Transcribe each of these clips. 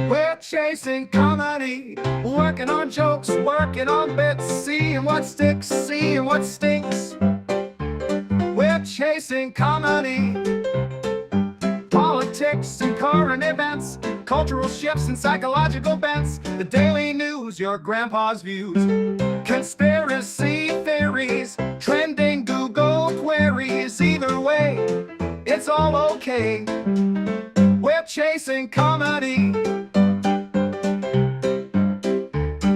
We're chasing comedy, working on jokes, working on bits, seeing what sticks, seeing what stinks. We're chasing comedy, politics and current events, cultural shifts and psychological bents, the daily news, your grandpa's views, conspiracy theories, trending Google queries. Either way, it's all okay. We're chasing comedy.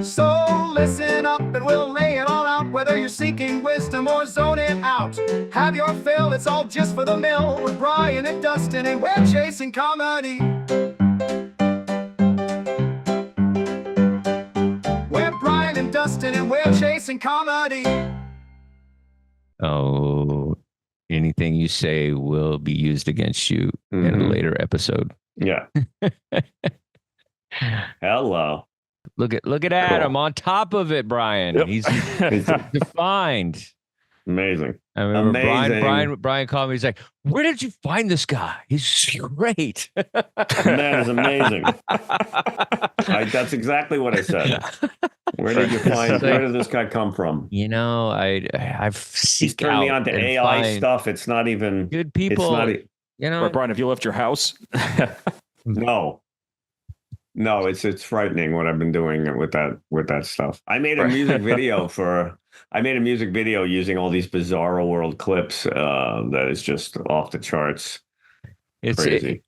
So listen up and we'll lay it all out, whether you're seeking wisdom or zoning out. Have your fill, it's all just for the mill, with Brian and Dustin, and we're chasing comedy. We're Brian and Dustin, and we're chasing comedy. Oh, anything you say will be used against you in a later episode. Yeah. Hello. Look at Adam on top of it, Brian. Yep. He's defined. Amazing. I remember Amazing. Brian called me. He's like, "Where did you find this guy? He's great." That is amazing. That's exactly what I said. Where did you find? Where did this guy come from? You know, I've He's turned me on to AI stuff. It's not even good people. It's not. You know, Or Brian, have you left your house? No, it's frightening what I've been doing with that stuff. I made a music video using all these bizarro world clips that is just off the charts. It's crazy.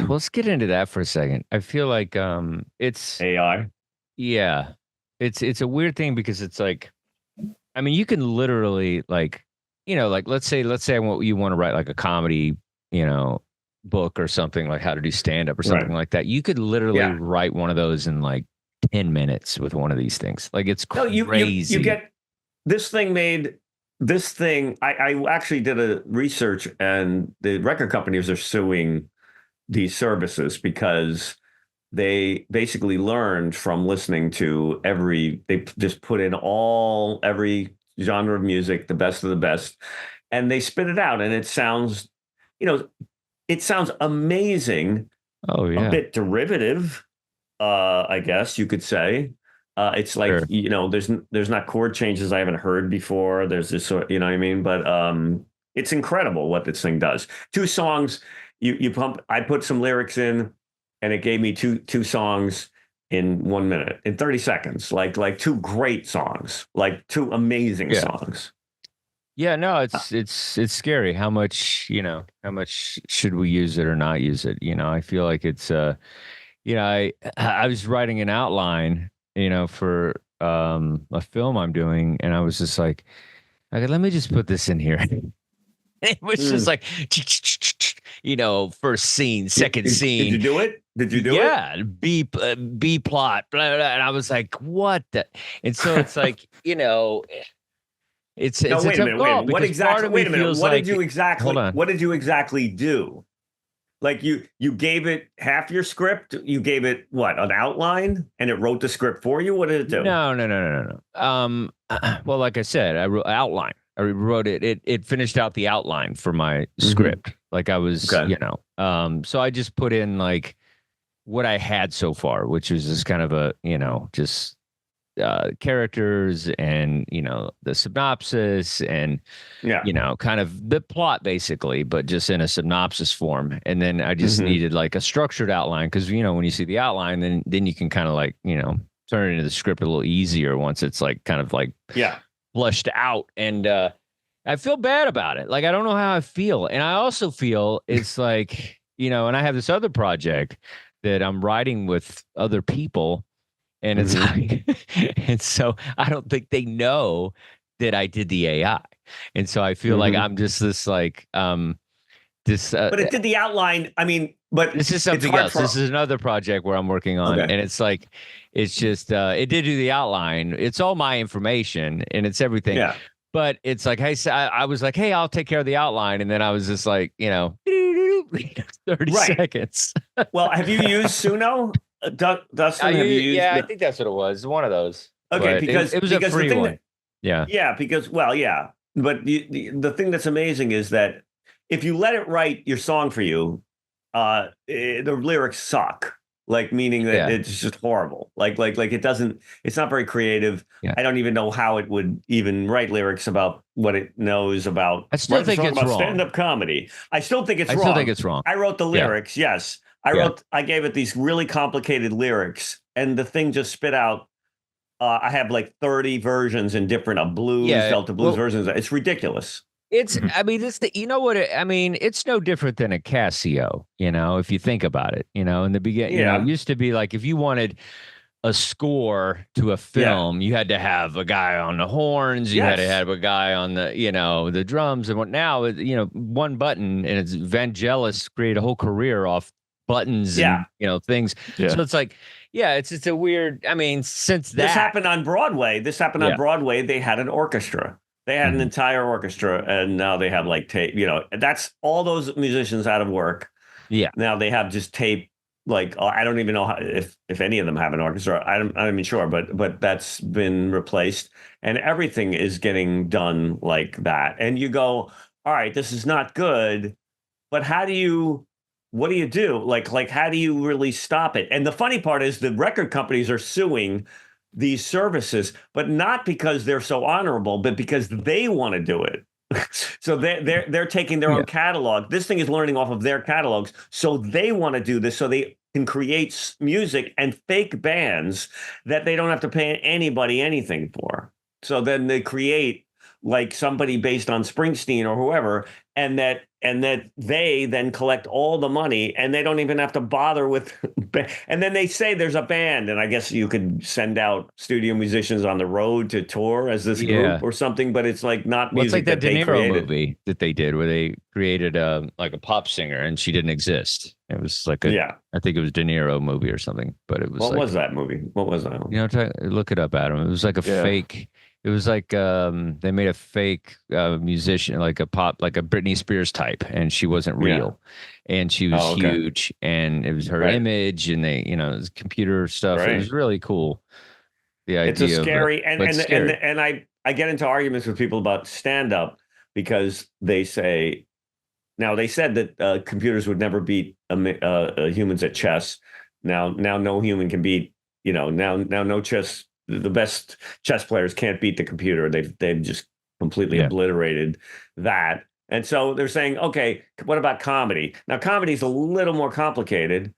Let's get into that for a second. I feel like it's AI. Yeah. It's a weird thing because it's like, I mean, you can literally like, you know, like let's say you want to write like a comedy, you know, book or something, like how to do stand-up or something like that. You could literally write one of those in like 10 minutes with one of these things. Like it's crazy. You get this thing made. This thing, I actually did a research, and the record companies are suing these services because they basically learned from listening to they just put in every genre of music, the best of the best, and they spit it out, and it sounds, it sounds amazing. Oh yeah. A bit derivative, I guess you could say. It's like, there's not chord changes I haven't heard before. There's this, you know what I mean? But it's incredible what this thing does. 2 songs, I put some lyrics in, and it gave me two songs in 1 minute, in 30 seconds, like 2 great songs, like 2 amazing songs. Yeah, no, it's scary how much should we use it or not use it? I feel like it's I was writing an outline, for a film I'm doing, and I was just like, okay, let me just put this in here. It was just like, first scene, second scene. Did you do it? Yeah, B plot, blah, blah, and I was like, what the? And so it's like, wait a minute. What exactly? Wait a minute. What did you exactly? Hold on. What did you exactly do? Like you gave it half your script. You gave it an outline, and it wrote the script for you. What did it do? No. Well, like I said, I wrote outline. I wrote it. It finished out the outline for my script. Like I was, so I just put in like what I had so far, which was just kind of a, just characters and, the synopsis and, kind of the plot basically, but just in a synopsis form. And then I just needed like a structured outline. Cause when you see the outline, then you can kind of like, turn it into the script a little easier once it's like kind of like, flushed out. And I feel bad about it. Like, I don't know how I feel. And I also feel it's like, and I have this other project that I'm writing with other people. And it's like, and so I don't think they know that I did the AI. And so I feel like I'm just this like, but it did the outline. I mean, but this is something else. This is another project where I'm working on, and it's like, it's just, it did do the outline. It's all my information and it's everything. Yeah. But it's like, hey, I was like, hey, I'll take care of the outline. And then I was just like, 30 seconds. Well, have you used Suno? Dustin, have you used I think that's what it was. One of those. Okay, because it was a free one. Yeah, because, but the thing that's amazing is that if you let it write your song for you, the lyrics suck. Like meaning that Yeah. it's just horrible. Like it doesn't. It's not very creative. Yeah. I don't even know how it would even write lyrics about what it knows about. I still Write a think song it's about wrong. stand-up comedy. I still think it's I wrong. still think it's wrong. I wrote the Yeah. lyrics. Yes, Yeah. I gave it these really complicated lyrics, and the thing just spit out. I have like 30 versions in different blues, Yeah, Delta blues well- versions. It's ridiculous. It's, I mean, it's you know what, I mean, it's no different than a Casio, you know, if you think about it, you know, in the beginning, you know, it Yeah. used to be like, if you wanted a score to a film, you had to have a guy on the horns, you had to Yes. have a guy on the, you know, the drums, and what now, you know, one button, and it's Vangelis created a whole career off buttons and, you know, things. Yeah. So it's like, yeah, it's a weird, I mean, since that. This happened on Broadway. On Broadway. They had an orchestra. They had an entire orchestra, and now they have like tape. You know, that's all those musicians out of work. Yeah. Now they have just tape. Like I don't even know how, if any of them have an orchestra. I'm not even sure, but that's been replaced, and everything is getting done like that. And you go, all right, this is not good. But how do you? What do you do? Like how do you really stop it? And the funny part is the record companies are suing these services, but not because they're so honorable, but because they want to do it. So they're taking their own catalog. This thing is learning off of their catalogs, so they want to do this, so they can create music and fake bands that they don't have to pay anybody anything for. So then they create like somebody based on Springsteen or whoever, and that they then collect all the money, and they don't even have to bother with. And then they say there's a band, and I guess you could send out studio musicians on the road to tour as this group or something, but it's like not music. It's like that De Niro created. movie that they did where they created like a pop singer and she didn't exist. It was like I think it was De Niro movie or something, but it was. What was that movie? What was that? You know, look it up, Adam. It was like a fake. It was like they made a fake musician, like a Britney Spears type, and she wasn't real, and she was huge, and it was her image, and they, you know, it was computer stuff. It was really cool. The idea. It's a scary, of it, and I get into arguments with people about stand up because they say, now they said that computers would never beat humans at chess. Now no human can beat, you know, now no chess. The best chess players can't beat the computer. They've just completely obliterated that. And so they're saying, okay, what about comedy? Now, comedy is a little more complicated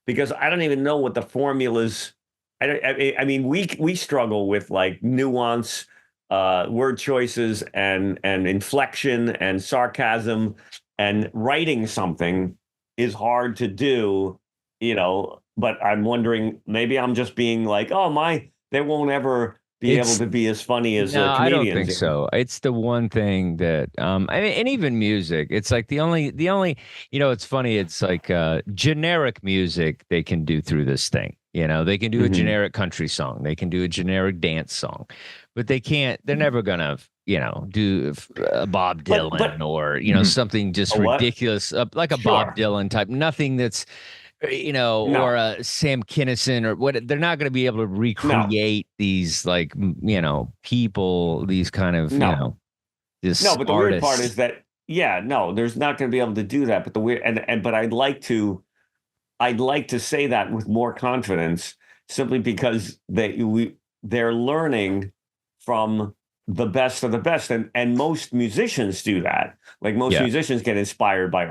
because I don't even know what the formulas. I mean, we struggle with like nuance, word choices, and inflection and sarcasm, and writing something is hard to do, you know. But I'm wondering, maybe I'm just being like, they won't ever be able to be as funny as comedians. I don't think so. It's the one thing that, and even music, it's like the only, you know, it's funny. It's like generic music they can do through this thing. You know, they can do a generic country song. They can do a generic dance song, but they can't, they're never going to, you know, do a Bob Dylan or, you know, something just ridiculous, like a Bob Dylan type, nothing that's, you know, or a Sam Kinison or what. They're not going to be able to recreate these, like, you know, people, these kind of, you know, this. No, but the weird part is that, there's not going to be able to do that. But the weird, but I'd like to say that with more confidence, simply because they're learning from the best of the best, and most musicians do that. Like most musicians get inspired by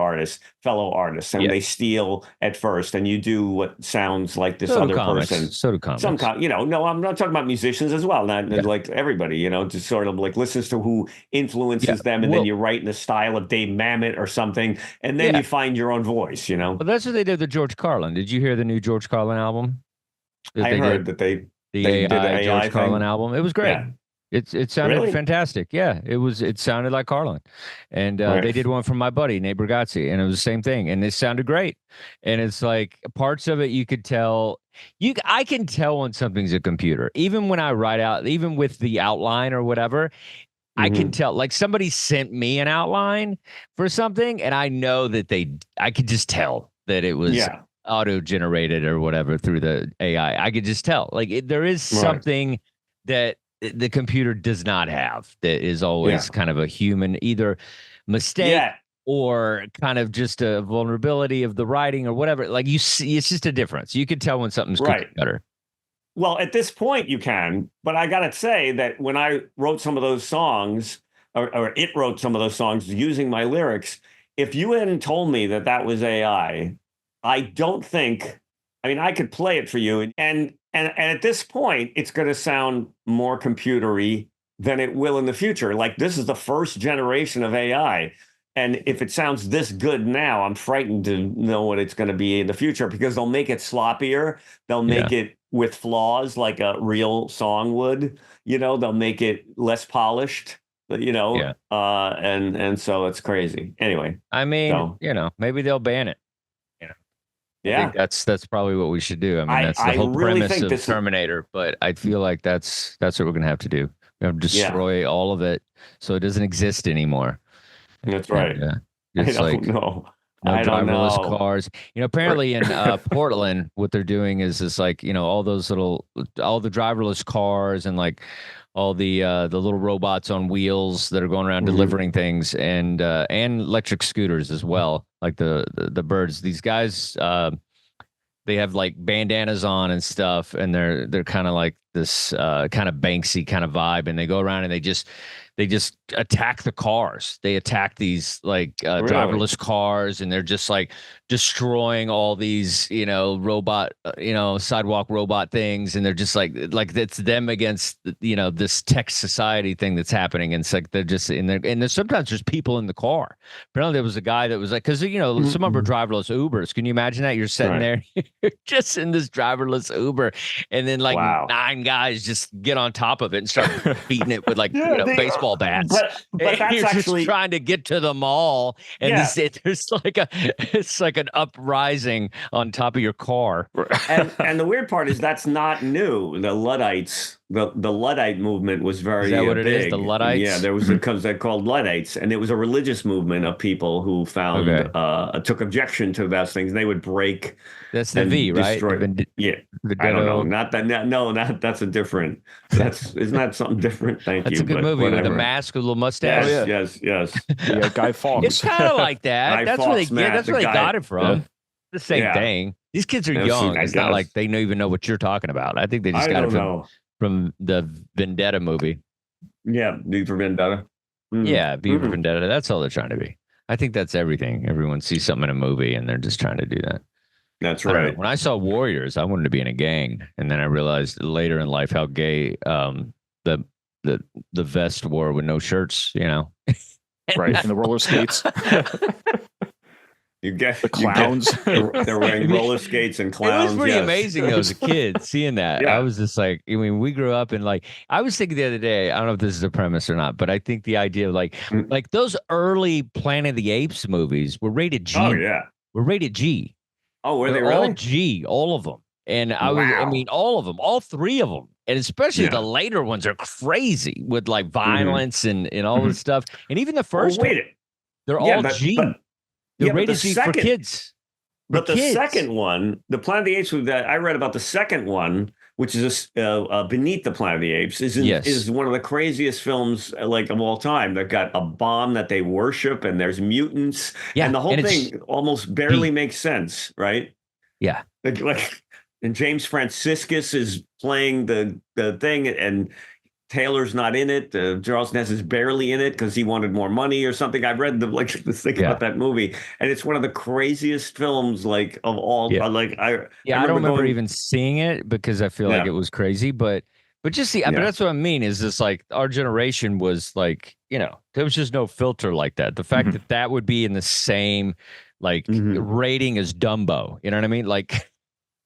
fellow artists, and they steal at first, and you do what sounds like this other person. So do comics. You know, no, I'm not talking about musicians as well. Not like everybody, you know, just sort of like listens to who influences them, and then you write in the style of Dave Mamet or something, and then you find your own voice. You know, well, that's what they did with George Carlin. Did you hear the new George Carlin album? I heard that they did the AI George thing. Carlin album. It was great. Yeah. It sounded fantastic. Yeah, it sounded like Carlin. And they did one from my buddy, Nate Brigazzi, and it was the same thing. And it sounded great. And it's like parts of it you could tell. I can tell when something's a computer. Even when I write out, even with the outline or whatever, I can tell. Like somebody sent me an outline for something, and I know that I could just tell that it was auto-generated or whatever through the AI. I could just tell. Like there is something that the computer does not have, that is always kind of a human either mistake or kind of just a vulnerability of the writing or whatever. Like you see, it's just a difference. You can tell when something's cookie cutter. Well, at this point you can, but I gotta say that when I wrote some of those songs, or it wrote some of those songs using my lyrics, if you hadn't told me that that was AI, I don't think. I mean, I could play it for you, and at this point, it's going to sound more computery than it will in the future. Like this is the first generation of AI. And if it sounds this good now, I'm frightened to know what it's going to be in the future because they'll make it sloppier. They'll make it with flaws like a real song would. You know, they'll make it less polished. You know, and so it's crazy. Anyway, I mean, you know, maybe they'll ban it. You know, I think that's probably what we should do. I mean, that's the whole premise of Terminator. But I feel like that's what we're gonna have to do. We have to destroy all of it so it doesn't exist anymore. That's right. It's I don't know. No driverless cars. You know, apparently in Portland, what they're doing is like, you know, all the driverless cars and like all the little robots on wheels that are going around delivering things and electric scooters as well, like the birds. These guys, they have like bandanas on and stuff, and they're kind of like this kind of Banksy kind of vibe, and they go around and they just attack the cars. They attack these like driverless cars, and they're just like destroying all these, you know, robot, sidewalk robot things. And they're just like it's them against, you know, this tech society thing that's happening. And it's like they're just in there, and there's sometimes there's people in the car. Apparently there was a guy that was like, because, you know, some of them are driverless Ubers. Can you imagine that? You're sitting there, you're just in this driverless Uber, and then like 9 guys just get on top of it and start beating it with like baseball bats. But that's you're actually just trying to get to the mall, and there's like it's like an uprising on top of your car. And the weird part is that's not new. The Luddites, the Luddite movement was very big. Is that what it is? The Luddites? Yeah, there was because they're called Luddites, and it was a religious movement of people who found took objection to those things. And they would break. That's the V, right? I don't know. Not that. No, that's a different. Isn't that something different? Thank you. That's a good movie with the mask with a little mustache. Yes. Yeah, Guy Fawkes. It's kind of like that. That's where they get. That's where they got it from. Yeah. The same thing. These kids are young. It's not like they don't even know what you're talking about. I think they just got it from the Vendetta movie. Yeah, V for Vendetta. Yeah, V for Vendetta. That's all they're trying to be. I think that's everything. Everyone sees something in a movie and they're just trying to do that. That's right. When I saw Warriors, I wanted to be in a gang, and then I realized later in life how gay the vest wore with no shirts. You know, right? And the roller skates. You get the clowns. They're wearing roller skates and clowns. It was pretty amazing though, as a kid seeing that. I was just like, I mean, we grew up and like, I was thinking the other day, I don't know if this is a premise or not, but I think the idea of like those early Planet of the Apes movies were rated G. Oh yeah, were rated G. Oh, were they really? All G, all of them. And I mean, all of them, all 3 of them. And especially the later ones are crazy with like violence and all this stuff. And even the first one, they're all G. They're rated G for kids. But the second one, the Planet of the Apes, that I read about the second one, which is Beneath the Planet of the Apes, is one of the craziest films like of all time. They've got a bomb that they worship, and there's mutants, and the whole thing almost barely makes sense, right? Yeah, and James Franciscus is playing the thing, and Taylor's not in it. Charles Ness is barely in it because he wanted more money or something. I've read this thing about that movie, and it's one of the craziest films like of all. Yeah. I don't remember even seeing it because I feel like it was crazy, but just see, but that's what I mean is this like our generation was like, you know, there was just no filter like that. The fact that would be in the same like rating as Dumbo, you know what I mean? Like.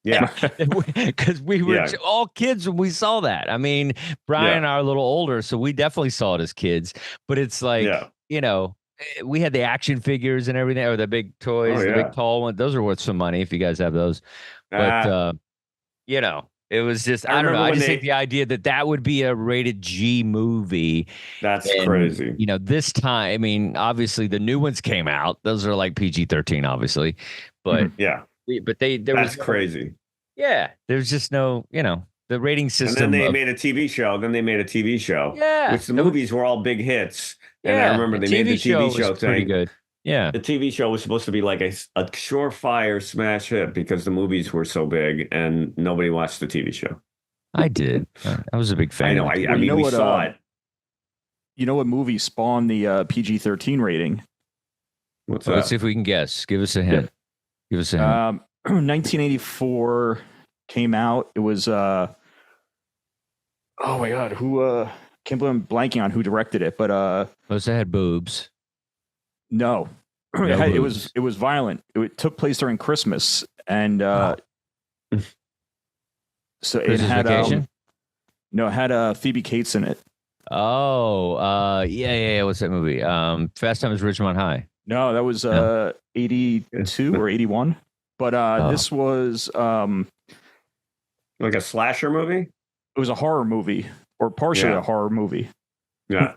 Yeah, because we were all kids when we saw that. I mean, Brian and I are a little older, so we definitely saw it as kids. But it's like, you know, we had the action figures and everything, or the big toys, the big tall ones. Those are worth some money if you guys have those. But you know, it was just I don't know. I just think the idea that would be a rated G movie. That's crazy. You know, this time, I mean, obviously the new ones came out. Those are like PG-13, obviously, but but that's crazy. Yeah, there's just no, you know, the rating system. And then they made a TV show. Yeah, which the movies were all big hits. And I remember they made the TV show thing. Pretty good. Yeah. the TV show was supposed to be like a surefire smash hit because the movies were so big and nobody watched the TV show. I did. I was a big fan. I know. of it. I mean, we saw it. You know what movie spawned the PG-13 rating? What's So let's that? see if we can guess. Give us a hint. Give us a hint. 1984 came out. It was oh my god, who can't believe I'm blanking on who directed it, but Most had boobs. no. No it boobs. was violent. It took place during Christmas, and so it Christmas had Vacation? no, it had Phoebe Cates in it. Oh, yeah. What's that movie? Fast Times at Ridgemont High. No, that was No. 82 or 81. But this was Like a slasher movie? it was a horror movie, or partially Yeah. a horror movie. Yeah.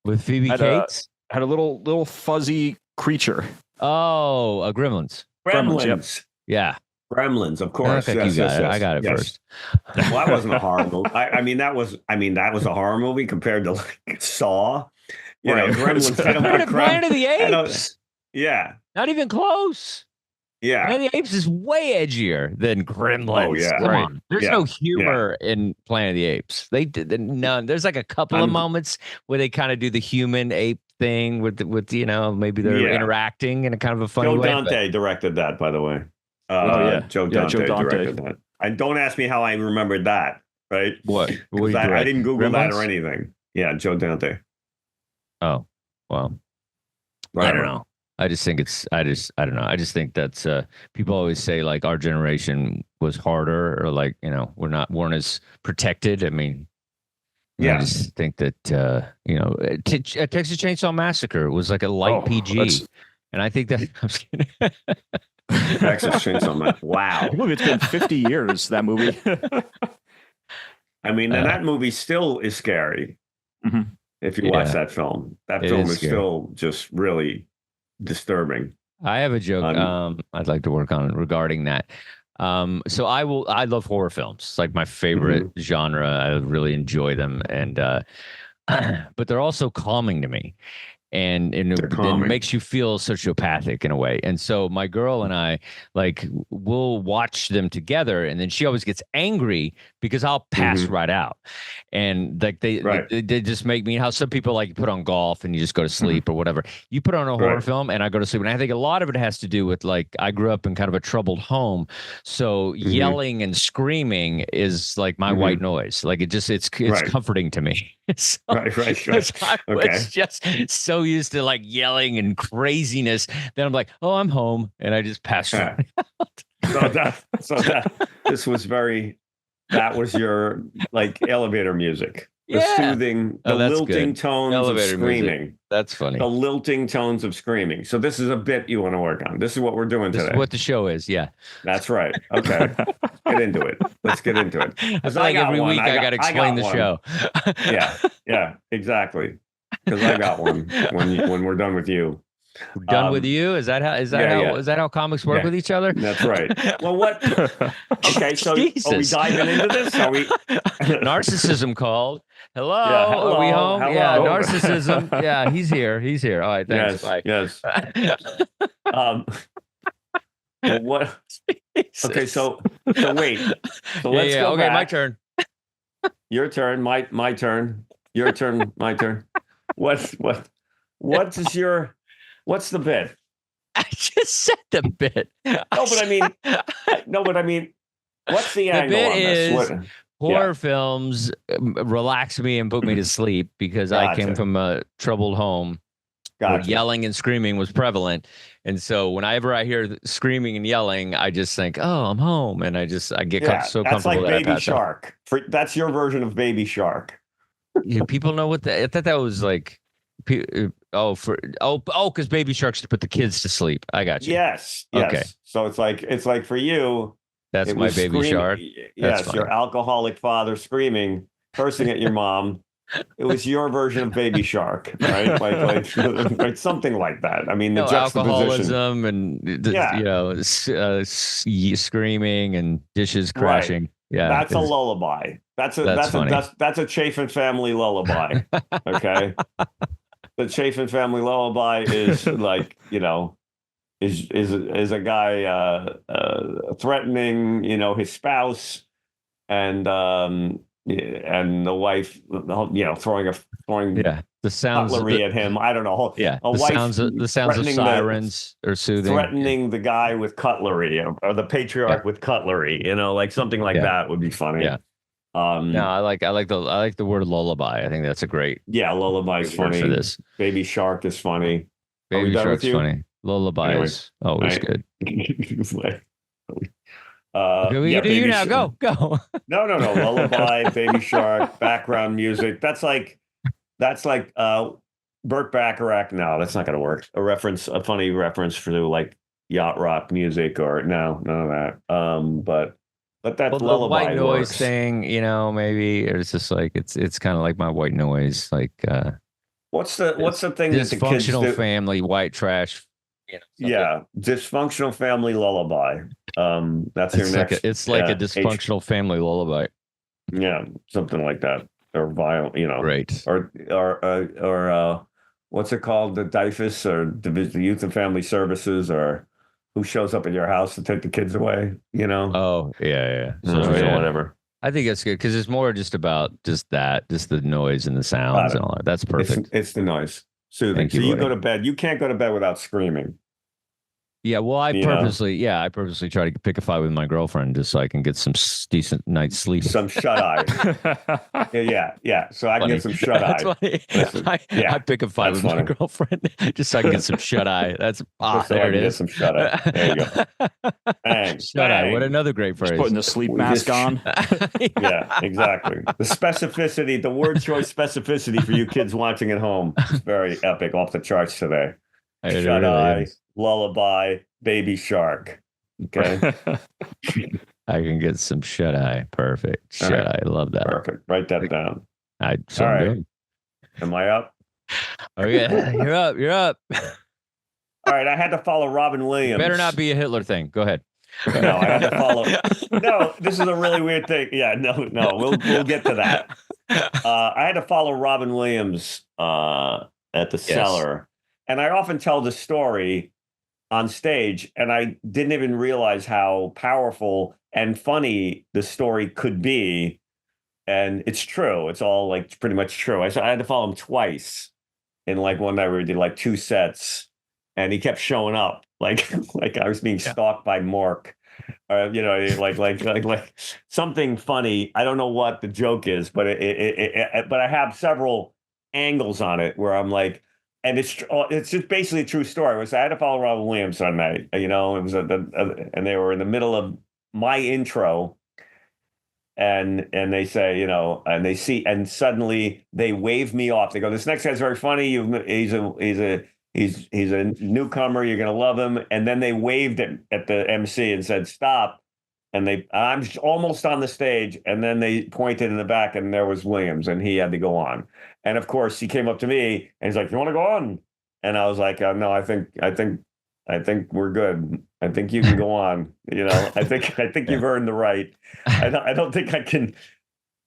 With Phoebe Had, Cates? Had a little fuzzy creature. Oh, Gremlins. Gremlins. Yeah. Gremlins, of I course. think Yes, you got yes, it. yes. I got it Yes. first. Well, that wasn't a horror movie. I mean, that was a horror movie compared to like Saw. You know, Right. Gremlins. I don't Compared put to Planet of the I don't- Apes. Yeah. Not even close. Yeah. Planet of the Apes is way edgier than Gremlins. Oh, yeah. Come Right. on. There's Yeah. no humor in Planet of the Apes. They did none. There's like a couple of moments where they kind of do the human ape thing with maybe they're Yeah. interacting in a kind of a funny Joe way. Dante directed that, by the way. yeah. Joe Yeah, Dante Joe Dante. directed that. And don't ask me how I remembered that, right? What? What Because did you I direct? didn't Google that or Gremlins? anything. Yeah, Joe Dante. Oh, well. I Right. don't know. I just think I don't know. I just think that's people always say like our generation was harder or like, weren't as protected. I mean, Yeah. I just think that Texas Chainsaw Massacre was like a light PG. that's- And I think that I'm just kidding. Texas Chainsaw Man. I Wow. believe it's been 50 years, that movie. I mean, and that movie still is scary. Mhm. If you watch Yeah. that film. That It film is is scary. still just really disturbing. I have a joke I'd like to work on regarding that. So I love horror films. It's like my favorite genre. I really enjoy them. And but they're also calming to me. And They're it calming. makes you feel sociopathic in a way. And so my girl and I we'll watch them together, and then she always gets angry because I'll pass right out. And like they just make me, how some people like put on golf and you just go to sleep or whatever. You put on a horror film and I go to sleep. And I think a lot of it has to do with like I grew up in kind of a troubled home, so yelling and screaming is like my white noise. Like it's comforting to me. So, Right. because I was just so used to like yelling and craziness. Then I'm like, oh, I'm home, and I just pass right out. This was that was your like elevator music. The Yeah. soothing, the Oh, that's lilting good. tones Elevator of music. screaming. That's funny. The lilting tones of screaming. So this is a bit you want to work on. This is what we're doing This today. is what the show is. Yeah. That's right. Okay. Get into it. Let's get into it. I 'Cause feel like got every one. week I got to explain the one. show. Yeah, exactly. Because I got one when we're done with you. We're done with you? Is that how comics work Yeah. with each other? That's right. Well, what? Okay, so are we Jesus. diving into this? Are we? Narcissism called. Hello, hello, are we home? hello. Yeah, narcissism. Yeah, he's here. All right, thanks. Yes, Bye. yes. Well, what? Okay, so wait. So let's go okay, back. my turn. Your turn. My turn. Your turn. My turn. What's the bit? I just said the bit. No, but I mean, what's the angle bit on this? is horror films relax me and put me to sleep because I came Gotcha. from a troubled home where Gotcha. yelling and screaming was prevalent. And so whenever I hear screaming and yelling, I just think, oh, I'm home. And I get so That's comfortable like that I Baby pass out. Shark. That's your version of Baby Shark. Yeah, people know what I thought that was like. Because Baby Shark's to put the kids to sleep. I got you. Yes. Okay. So it's like for you. That's it my was Baby screaming- Shark. Yes, funny. your alcoholic father screaming, cursing at your mom. It was your version of Baby Shark, right? Like something like that. I mean, the juxtaposition. Alcoholism and screaming and dishes Right. crashing. Yeah, That's a lullaby. That's funny. a Chafin family lullaby. Okay. the Chafin family lullaby is like, is a guy threatening, his spouse and the wife, throwing Yeah, the sounds. cutlery at him. I don't know. Yeah, A the wife sounds. The sounds of threatening sirens are soothing. threatening the guy with cutlery, or the patriarch with cutlery. Like something like that would be funny. Yeah. No, I like the word lullaby. I think that's a great lullaby's word funny. for this. Baby Shark is funny. Are we Baby done Shark's with you? funny. Lullaby Anyway, is always good. Okay, we can do you now. Go. No. Lullaby, Baby Shark, background music. That's like Burt Bacharach. No, that's not going to work. A funny reference for like yacht rock music, or no, none of that. But that lullaby the white noise works. thing, maybe it's just like it's kind of like my white noise, like What's the thing that the kids do? Dysfunctional family, white trash. Yeah, dysfunctional family lullaby. That's your next. It's like a dysfunctional family lullaby. Yeah, something like that, or violent. Right. Or what's it called? The DYFS, or the Youth and Family Services, or who shows up at your house to take the kids away? Oh yeah. So whatever. I think that's good because it's more just about just the noise and the sounds and all that. That's perfect. It's the noise. Soothing. Thank you, so you buddy. go to bed. You can't go to bed without screaming. Yeah, well, I purposely try to pick a fight with my girlfriend just so I can get some decent night's sleep. Some shut eye. yeah. So I can get some shut eye. I pick a fight with my girlfriend just so I can get some shut eye. That's there it is. Get some shut eye. There you go. Bang, shut eye. What another great phrase. Just putting the sleep mask on. Yeah, exactly. The specificity, the word choice specificity for you kids watching at home is very epic, off the charts today. Shut eye. Lullaby, Baby Shark. Okay. I can get some shut eye. Perfect. Shut eye. I love that. Perfect. Write that down. All right. Am I up? Oh yeah. You're up. All right. I had to follow Robin Williams. Better not be a Hitler thing. Go ahead. No, I had to follow. No, this is a really weird thing. Yeah, no. We'll get to that. I had to follow Robin Williams at the Cellar. And I often tell the story on stage, and I didn't even realize how powerful and funny the story could be. And it's true. It's all like pretty much true. I had to follow him twice in like one night where we did like 2 sets, and he kept showing up like I was being stalked by Mork. Like something funny. I don't know what the joke is, but but I have several angles on it where I'm like, and it's just basically a true story. I had to follow Robin Williams on that. It was and they were in the middle of my intro, and they say, and they see, and suddenly they wave me off. They go, "This next guy's very funny. He's a newcomer. You're gonna love him." And then they waved at the MC and said, "Stop." And I'm almost on the stage, and then they pointed in the back, and there was Williams, and he had to go on. And of course, he came up to me, and he's like, "You want to go on?" And I was like, "No, I think we're good. I think you can go on. I think you've earned the right. I don't think I can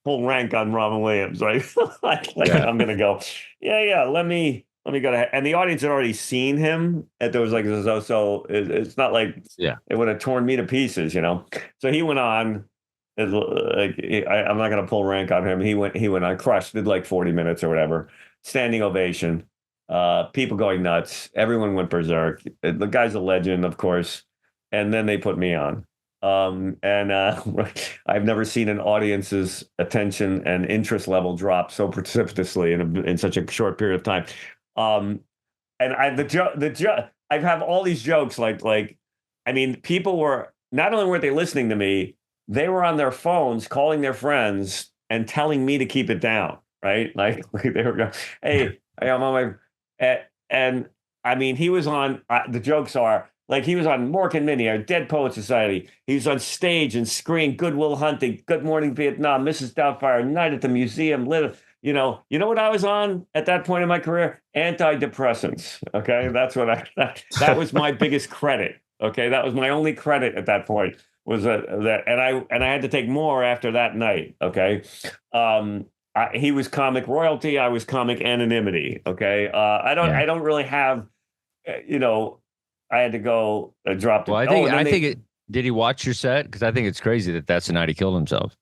pull rank on Robin Williams, right? I'm gonna go. Yeah. Let me go ahead." And the audience had already seen him. And there was like, so it's not like it would have torn me to pieces, So he went on. I'm not going to pull rank on him. He went on, crushed, did like 40 minutes or whatever. Standing ovation. People going nuts. Everyone went berserk. The guy's a legend, of course. And then they put me on. I've never seen an audience's attention and interest level drop so precipitously in such a short period of time. And I have all these jokes people were, not only weren't they listening to me, they were on their phones calling their friends and telling me to keep it down, right? Like they were going, hey, I'm on my, and I mean, he was on, the jokes are, like he was on Mork and Minnie, our Dead Poet Society. He was on stage and screen Good Will Hunting, Good Morning Vietnam, Mrs. Doubtfire, Night at the Museum, you know what I was on at that point in my career? Antidepressants. Okay, that's what that was my biggest credit. Okay, that was my only credit at that point. Was that, and I had to take more after that night. Okay, he was comic royalty. I was comic anonymity. Okay. I don't really have, you know, I had to go drop the. Well, did he watch your set? Because I think it's crazy that that's the night he killed himself.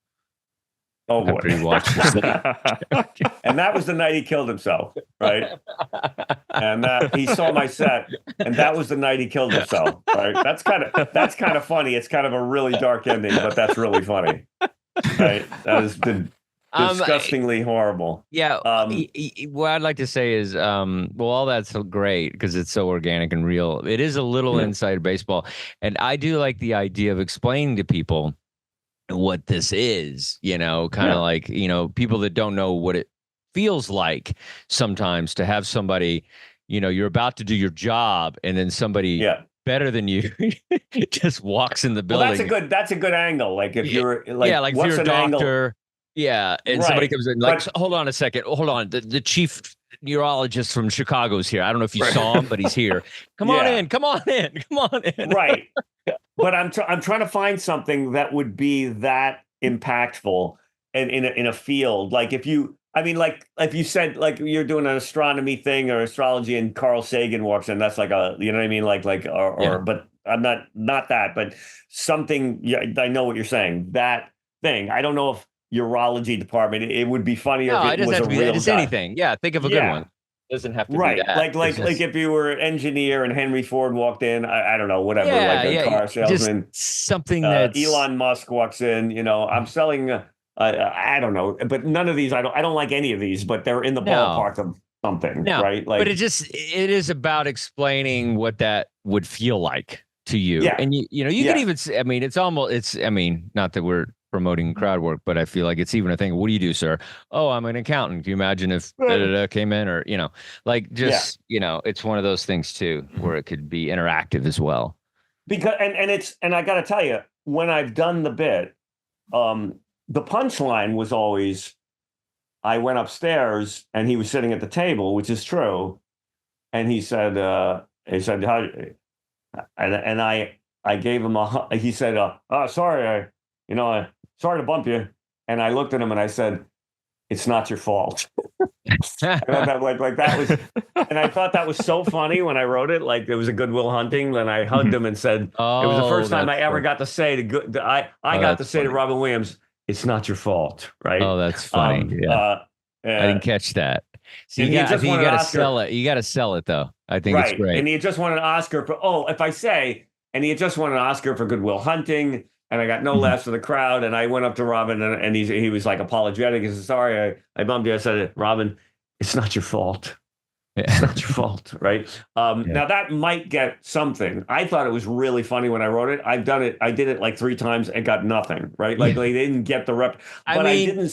Oh boy. After he watched your set. And that was the night he killed himself, right? And he saw my set, and that was the night he killed himself, right? That's kind of funny. It's kind of a really dark ending, but that's really funny, right? That is disgustingly horrible. Yeah. What I'd like to say is, well, all that's so great because it's so organic and real. It is a little inside baseball, and I do like the idea of explaining to people what this is, you know, kind of like, you know, people that don't know what it feels like sometimes to have somebody, you know, you're about to do your job and then somebody better than you just walks in the building. Well, that's a good angle. Like if you're like, like if you're a doctor, and somebody comes in like, hold on a second, hold on, the chief neurologist from Chicago's here. I don't know if you saw him, but he's here. Come on in. Right. But I'm trying to find something that would be that impactful and in a field. Like if you said like you're doing an astronomy thing or astrology and Carl Sagan walks in, that's like a, you know what I mean? But I'm not that, but something. Yeah, I know what you're saying. That thing. I don't know if urology department, it would be funnier if it was a real guy. Anything. Yeah, think of a good one. Doesn't have to be that. Like if you were an engineer and Henry Ford walked in, I don't know, whatever, like a car salesman. Just something that Elon Musk walks in, you know, I'm selling I don't know, but none of these I don't like any of these, but they're in the ballpark of something, right? Like, but it is about explaining what that would feel like to you. Yeah. And you know, you can even I mean, not that we're promoting crowd work, but I feel like it's even a thing. What do you do, sir? Oh, I'm an accountant. Can you imagine if came in, or, you know, like just, you know, it's one of those things too, where it could be interactive as well. Because, and I got to tell you, when I've done the bit, the punchline was always, I went upstairs and he was sitting at the table, which is true. And he said, how, and I gave him he said, oh, sorry, sorry to bump you. And I looked at him and I said, it's not your fault. And I thought that was so funny when I wrote it. Like it was a Good Will Hunting. Then I hugged him and said, it was the first time I ever got to say to to Robin Williams, it's not your fault. Right. Oh, that's funny. I didn't catch that. So you got to sell it. You got to sell it though. I think it's great. And he just won an Oscar for, and he had just won an Oscar for Good Will Hunting. And I got no laughs from the crowd. And I went up to Robin and he was like apologetic. He said, sorry, I bumped you. I said, Robin, it's not your fault. It's not your fault. Right. Now that might get something. I thought it was really funny when I wrote it. I did it like 3 times and got nothing. Right. Like they didn't get the rep. But I didn't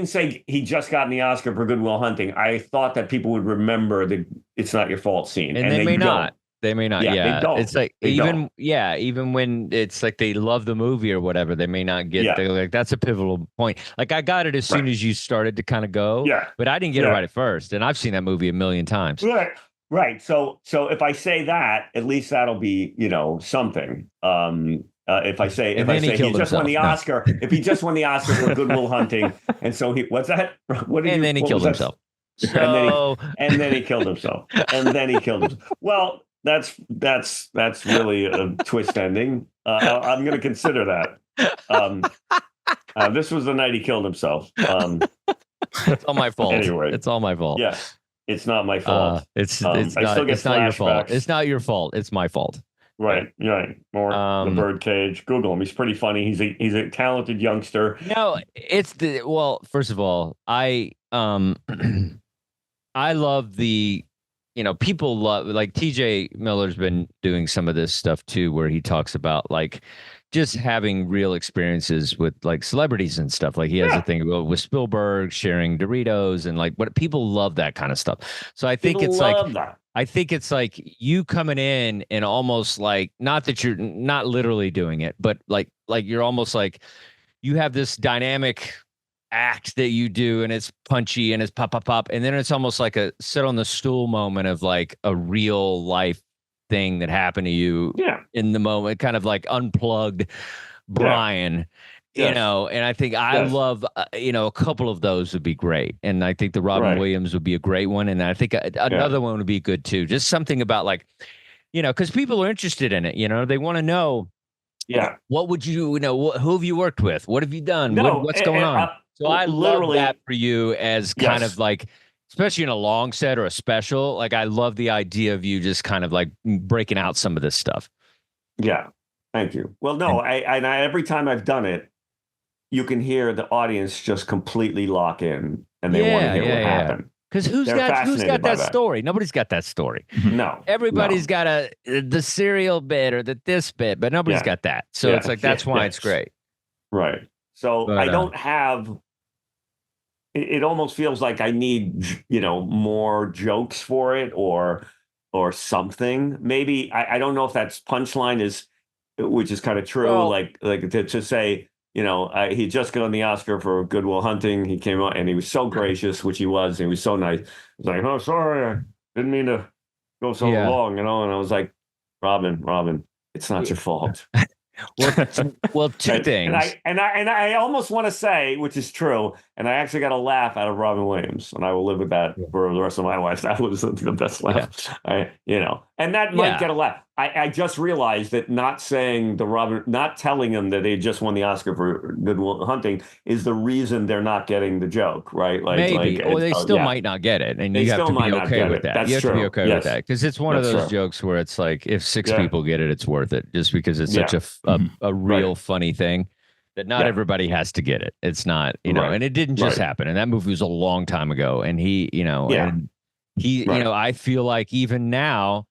say he just got the Oscar for Good Will Hunting. I thought that people would remember the it's not your fault scene. And they may not. They may not. Yeah. They don't. It's like even when it's like they love the movie or whatever, they may not get like that's a pivotal point. Like I got it as soon as you started to kind of go. Yeah. But I didn't get it right at first. And I've seen that movie a million times. Right. So if I say that, at least that'll be, you know, something. If I say he just won the Oscar, if he just won the Oscar for Good Will Hunting, and so what's that? Then he killed himself. And then he killed himself. Well, that's really a twist ending. I'm going to consider that. This was the night he killed himself. It's all my fault. Anyway, it's all my fault. Yes, it's not my fault. It's not your fault. It's not your fault. It's my fault. Right. More the Birdcage. Google him. He's pretty funny. He's a talented youngster. No, first of all, I love the, you know, people love, like TJ Miller's been doing some of this stuff too, where he talks about like just having real experiences with like celebrities and stuff. Like he has a thing about with Spielberg sharing Doritos and like what people love that kind of stuff. So I think it's like you coming in and almost like, not that you're not literally doing it, but like you're almost like you have this dynamic act that you do and it's punchy and it's pop. And then it's almost like a sit on the stool moment of like a real life thing that happened to you in the moment, kind of like unplugged Brian. You know, and I think I love, a couple of those would be great. And I think the Robin Williams would be a great one. And I think another one would be good too. Just something about like, because people are interested in it, they want to know, what would you, who have you worked with? What have you done? What's going on? So I love that for you as kind of like, especially in a long set or a special, like I love the idea of you just kind of like breaking out some of this stuff. Yeah. Thank you. Well, no, I every time I've done it, you can hear the audience just completely lock in and they want to hear what happened. Because who's got that story? Nobody's got that story. No. Everybody's got the cereal bit or this bit, but nobody's got that. So it's like that's why it's great. Right. So I don't have it almost feels like I need, more jokes for it or something. Maybe I don't know if that's punchline is, which is kind of true. Well, like to say, he just got on the Oscar for Good Will Hunting. He came out and he was so gracious, which he was. And he was so nice. He was like, "Oh, sorry, I didn't mean to go so long," And I was like, Robin, it's not your fault. Well, two things. And I almost want to say, which is true, and I actually got a laugh out of Robin Williams, and I will live with that for the rest of my life. That was the best laugh, and that might get a laugh. I just realized that not telling him that they just won the Oscar for Good Will Hunting is the reason they're not getting the joke, right? Maybe, or they still might not get it, and you have to be okay with that. You have to be okay with that because it's one of those jokes where it's like if 6 people get it, it's worth it, just because it's such a real funny thing that not everybody has to get it. It's not, and it didn't just happen. And that movie was a long time ago, and he, I feel like even now,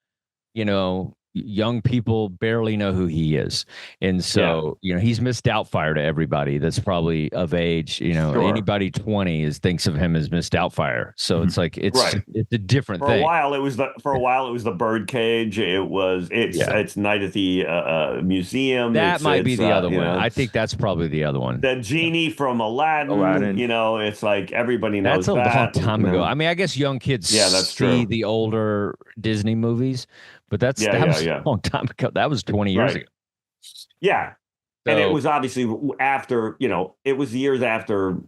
young people barely know who he is. And so, he's Miss Doubtfire to everybody that's probably of age. Anybody 20 thinks of him as Miss Doubtfire. So it's like it's a different thing. For a while it was the Birdcage. It's Night at the Museum. That might be the other one. I think that's probably the other one. The genie from Aladdin. It's like everybody knows that's a long time ago. I mean, I guess young kids see the older Disney movies. But that was a long time ago. That was 20 years ago. Yeah. So, and it was obviously after, it was years after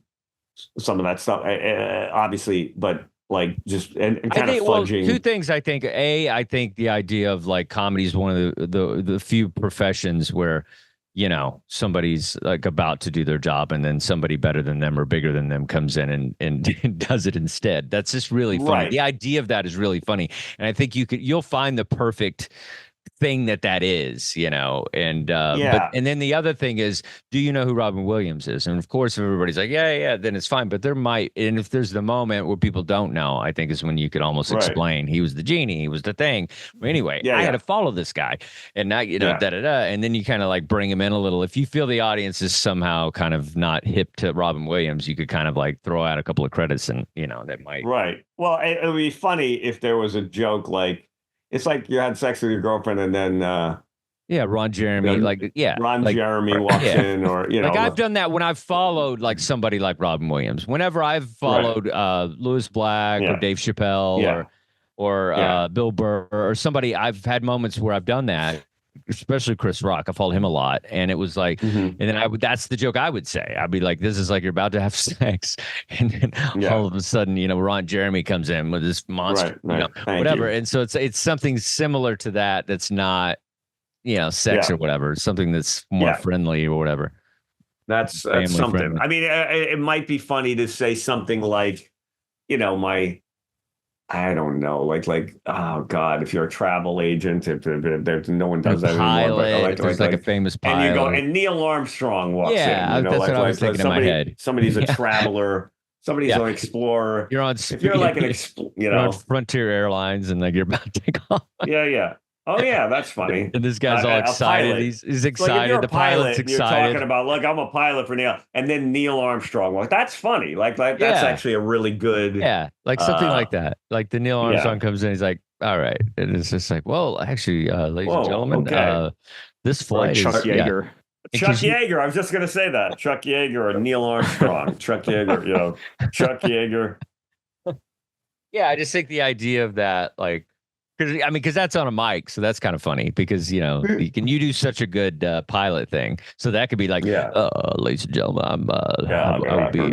some of that stuff, obviously, but like just and kind of fudging. Two things I think. I think the idea of like comedy is one of the few professions where, somebody's like about to do their job and then somebody better than them or bigger than them comes in and does it instead. That's just really funny. Right. The idea of that is really funny. And I think you'll find the perfect thing that is, and and then the other thing is, do you know who Robin Williams is? And of course, if everybody's like, then it's fine. But and if there's the moment where people don't know, I think is when you could almost explain he was the genie, he was the thing. But anyway, I had to follow this guy, and now and then you kind of like bring him in a little. If you feel the audience is somehow kind of not hip to Robin Williams, you could kind of like throw out a couple of credits, and that might Well, it would be funny if there was a joke like. It's like you had sex with your girlfriend and then Ron Jeremy Jeremy walks in, or like I've done that when I've followed like somebody like Robin Williams. Whenever I've followed Louis Black or Dave Chappelle or Bill Burr or somebody, I've had moments where I've done that. Especially Chris Rock. I followed him a lot, and it was like, and then that's the joke I would say. I'd be like, "This is like you're about to have sex," and then all of a sudden, Ron Jeremy comes in with this monster, whatever. And so it's something similar to that. That's not, sex or whatever. Something that's more friendly or whatever. That's something. Friendly. I mean, it might be funny to say something like, I don't know, like, oh God, if you're a travel agent, if there's no one does that anymore. But there's like a famous pilot. And you go, and Neil Armstrong walks in. That's what I was thinking in my head. Somebody's a traveler. Somebody's an explorer. You're on. If you're like you're on Frontier Airlines, and like you're about to take off. Yeah. Oh yeah, that's funny. And this guy's all excited. He's excited. Like the pilot's excited. You're talking about, look, I'm a pilot for Neil, and then Neil Armstrong. Like that's funny. Like that's actually a really good. Yeah, like something like that. Like the Neil Armstrong comes in, he's like, "All right," and it's just like, "Well, actually, ladies and gentlemen, this flight is Chuck Yeager." Chuck Yeager. I was just gonna say that. Chuck Yeager or Neil Armstrong. Chuck Yeager. Chuck Yeager. Yeah, I just think the idea of that, like. because that's on a mic, so that's kind of funny. Because you do such a good pilot thing, so that could be like, Yeah. ladies and gentlemen, I'm being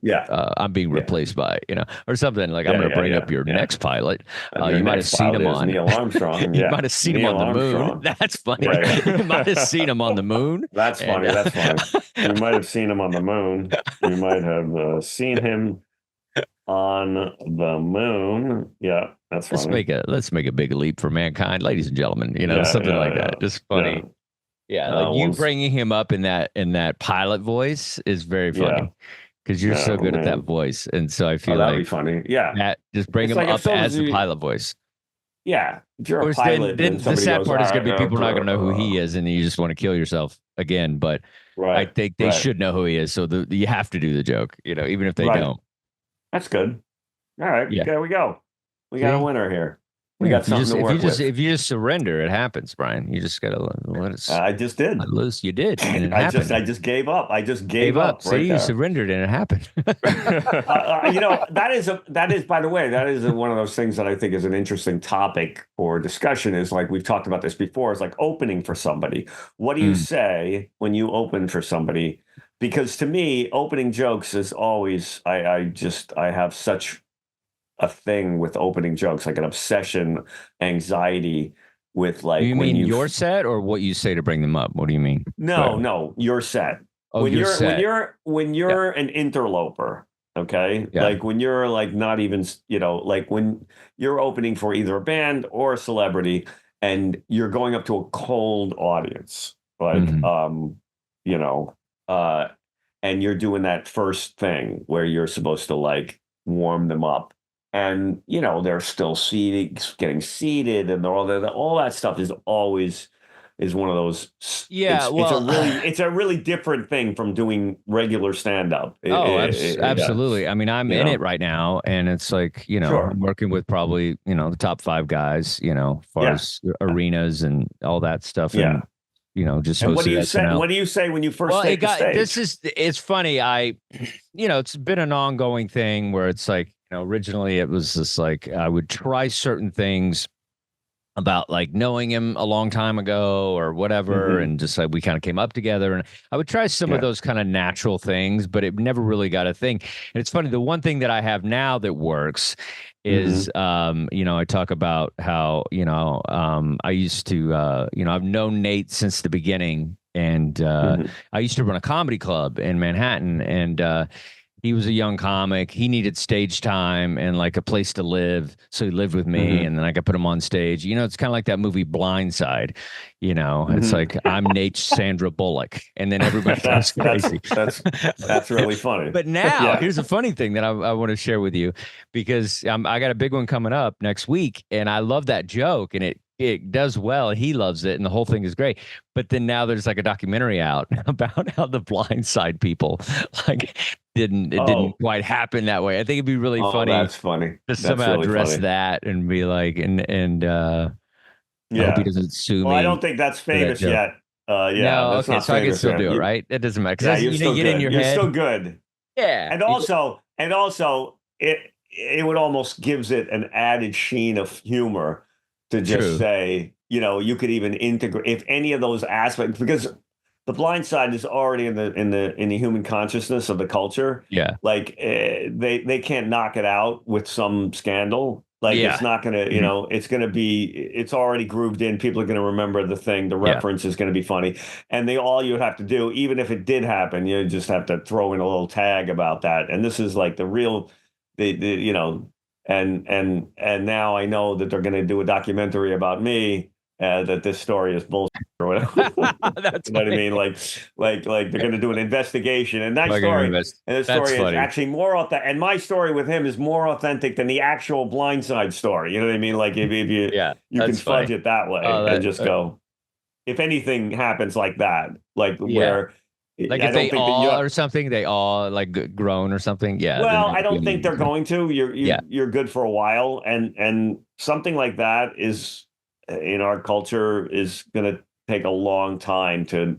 Yeah. replaced by or something like, I'm Yeah, going to bring yeah, up your yeah. next pilot. Your You might have next seen pilot him is on Neil Armstrong. you Yeah. might have seen him Neil on the moon. Armstrong. That's funny. Yeah, yeah. You might have seen him on the moon. That's And, funny. That's funny. You might have seen him on the moon. You might have seen him on the moon. Yeah, that's funny. Let's make a big leap for mankind, ladies and gentlemen. Yeah, something yeah, like yeah. that. Just funny. Yeah. Like you Once- bringing him up in that pilot voice is very funny because you're so good at that voice, and so I feel that'd like be funny. Yeah. that just bring It's him like if up as the somebody- pilot voice. Yeah. If you're Of a course, pilot, then the somebody sad goes, part is going to be "All right, people are not going to know who he is, and you just want to kill yourself again. But I think they should know who he is, so you have to do the joke, even if they don't. That's good. All right. Yeah. There we go. We got a winner here. We got something to work with. If you just surrender, it happens, Brian. You just got to let it. I just did. Loose. You did, and it I happened. just gave up. I just gave up. See, you there. surrendered, and it happened. That is, by the way, that is one of those things that I think is an interesting topic for discussion. Is like we've talked about this before. It's like opening for somebody. What do you say when you open for somebody? Because to me, opening jokes is always. I have such a thing with opening jokes, like an obsession, anxiety with like. You mean your set or what you say to bring them up? What do you mean? No, your set. Oh, when set. when you're an interloper, okay, like when you're like not even like when you're opening for either a band or a celebrity, and you're going up to a cold audience, like and you're doing that first thing where you're supposed to like warm them up. And they're still getting seated, and all that stuff is always one of those. Yeah, it's a really different thing from doing regular stand up. Absolutely. Yeah. I mean, I'm in it right now, and it's like I'm working with probably the top 5 guys, as far as arenas and all that stuff. Yeah. And, just and what do you say? SNL. What do you say when you first take the stage? It's funny. It's been an ongoing thing where it's like. Originally it was just like I would try certain things about like knowing him a long time ago or whatever, and just like we kind of came up together, and I would try some of those kind of natural things, but it never really got a thing. And it's funny, the one thing that I have now that works is I talk about how I used to I've known Nate since the beginning, and I used to run a comedy club in Manhattan, and he was a young comic. He needed stage time and like a place to live. So he lived with me, and then I could put him on stage. It's kind of like that movie Blindside. It's like I'm Nate Sandra Bullock, and then everybody goes crazy. That's really funny. But now here's a funny thing that I want to share with you, because I got a big one coming up next week, and I love that joke, and it does well. He loves it, and the whole thing is great. But then now there's like a documentary out about how the Blindside people like didn't quite happen that way. I think it'd be really funny. That's funny. To somehow really address that and be like, and I hope he doesn't sue me. Well, I don't think that's famous yet. No, okay, so I can still do it, right? It doesn't matter. Yeah, you're still get good. in your You're head. still good. Yeah, and also, it would almost gives it an added sheen of humor to just say, you could even integrate if any of those aspects, because the Blind Side is already in the human consciousness of the culture. Yeah, like they can't knock it out with some scandal. Like it's not gonna, it's gonna be, it's already grooved in. People are gonna remember the thing. The reference is gonna be funny, and all you have to do, even if it did happen, you just have to throw in a little tag about that. And this is like the real, and now I know that they're gonna do a documentary about me. That this story is bullshit or whatever. That's you know what I mean? Like they're going to do an investigation, and that story, and the story is actually more authentic. And my story with him is more authentic than the actual Blindside story. You know what I mean? Like if you can fudge it that way and just go. If anything happens like that, like where. Like if they all or something, they all like groan or something. Yeah. Well, I don't think they're going to. You're good for a while, and something like that is. In our culture is going to take a long time to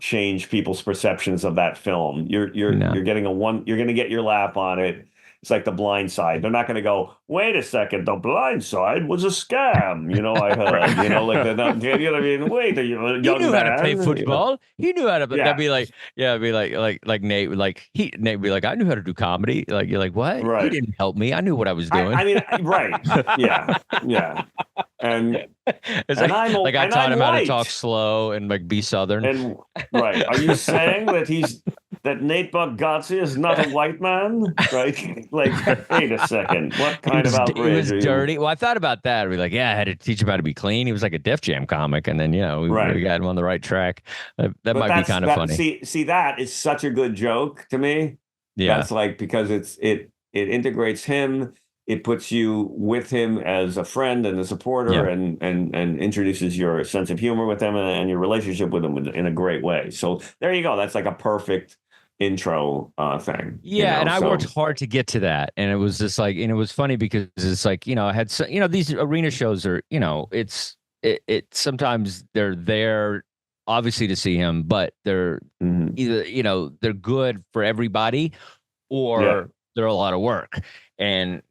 change people's perceptions of that film. You're getting you're going to get your laugh on it. It's like The Blind Side. They're not going to go, wait a second, The Blind Side was a scam. I heard, like they're not, you know what I mean? Wait, young He knew how to play man, football. He knew how to. Yeah. That'd be like, yeah, it'd be like Nate, Nate would be like, I knew how to do comedy. Like you're like, what? Right. You didn't help me. I knew what I was doing. I mean, right? Yeah, yeah. And It's and like I taught him how to white. talk slow and like be Southern. And right, are you saying that Nate Bargatze is not a white man? Right? Like, wait a second, what kind of outrage? He was dirty. Well, I thought about that. I'd be like, yeah, I had to teach him how to be clean. He was like a Def Jam comic, and then we got him on the right track. That might be kind of funny. See, that is such a good joke to me. Yeah, that's like because it integrates him. It puts you with him as a friend and a supporter, and introduces your sense of humor with him and your relationship with him in a great way. So there you go. That's like a perfect intro thing. Yeah, and I worked hard to get to that, and it was just like, and it was funny because it's like, I had these arena shows are, it's sometimes they're there obviously to see him, but they're either they're good for everybody or they're a lot of work, and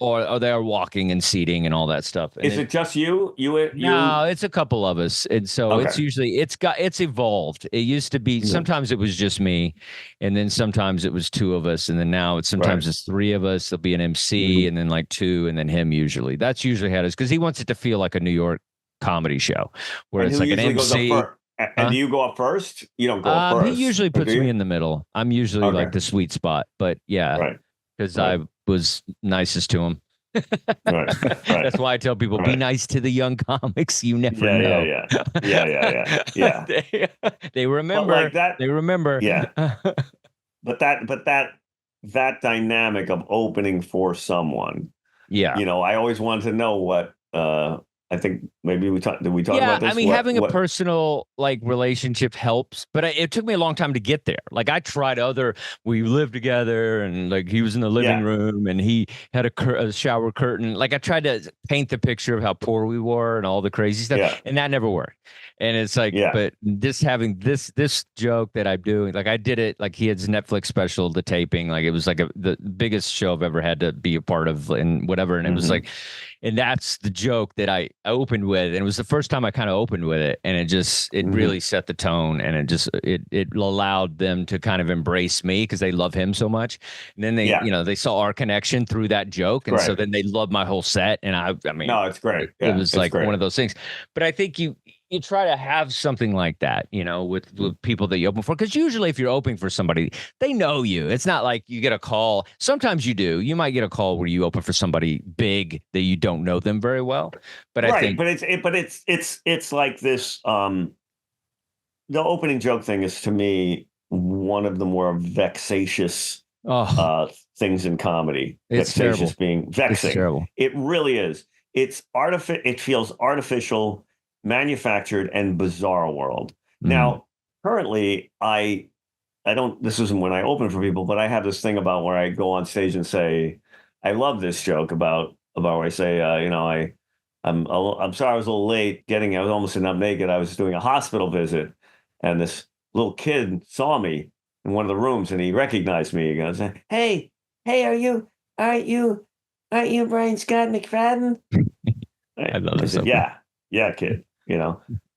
or they're walking and seating and all that stuff. And is it just you? No, it's a couple of us, and so it's usually it's evolved. It used to be sometimes it was just me, and then sometimes it was two of us, and then now it's sometimes it's three of us. There'll be an MC, and then like two, and then him. Usually, that's usually how it is because he wants it to feel like a New York comedy show where it's like an MC. And do you go up first? You don't go up first. He usually puts me in the middle. I'm usually like the sweet spot, but because I was nicest to him. Right. That's why I tell people be nice to the young comics. You never know. Yeah. They remember. Like that, they remember. Yeah. but that dynamic of opening for someone. Yeah. I always wanted to know what. I think maybe did we talk about this? I mean, having a personal relationship helps, but it took me a long time to get there. Like I tried we lived together and like he was in the living room and he had a shower curtain. Like I tried to paint the picture of how poor we were and all the crazy stuff, and that never worked. And it's like, but just having this joke that I'm doing, like I did it, like he had his Netflix special, the taping, like it was like the biggest show I've ever had to be a part of and whatever. And it was like, and that's the joke that I opened with. And it was the first time I kind of opened with it. And it really set the tone. And it allowed them to kind of embrace me because they love him so much. And then they saw our connection through that joke. And so then they loved my whole set. And I mean, no, it's great. It was like one of those things. But I think you try to have something like that, with people that you open for. Because usually if you're opening for somebody, they know you. It's not like you get a call. Sometimes you do. You might get a call where you open for somebody big that you don't know them very well. But I think, it's like this. The opening joke thing is to me one of the more vexatious things in comedy. It's vexatious terrible. Being vexing. It's terrible. It really is. It's It feels artificial, manufactured, and bizarre world. Now, currently, I don't. This isn't when I open for people, but I have this thing about where I go on stage and say, I love this joke about where I say, I'm sorry I was a little late getting. I was almost enough naked. I was doing a hospital visit, and this little kid saw me in one of the rooms, and he recognized me. He goes, "Hey, aren't you Brian Scott McFadden?" I love this. Yeah, kid.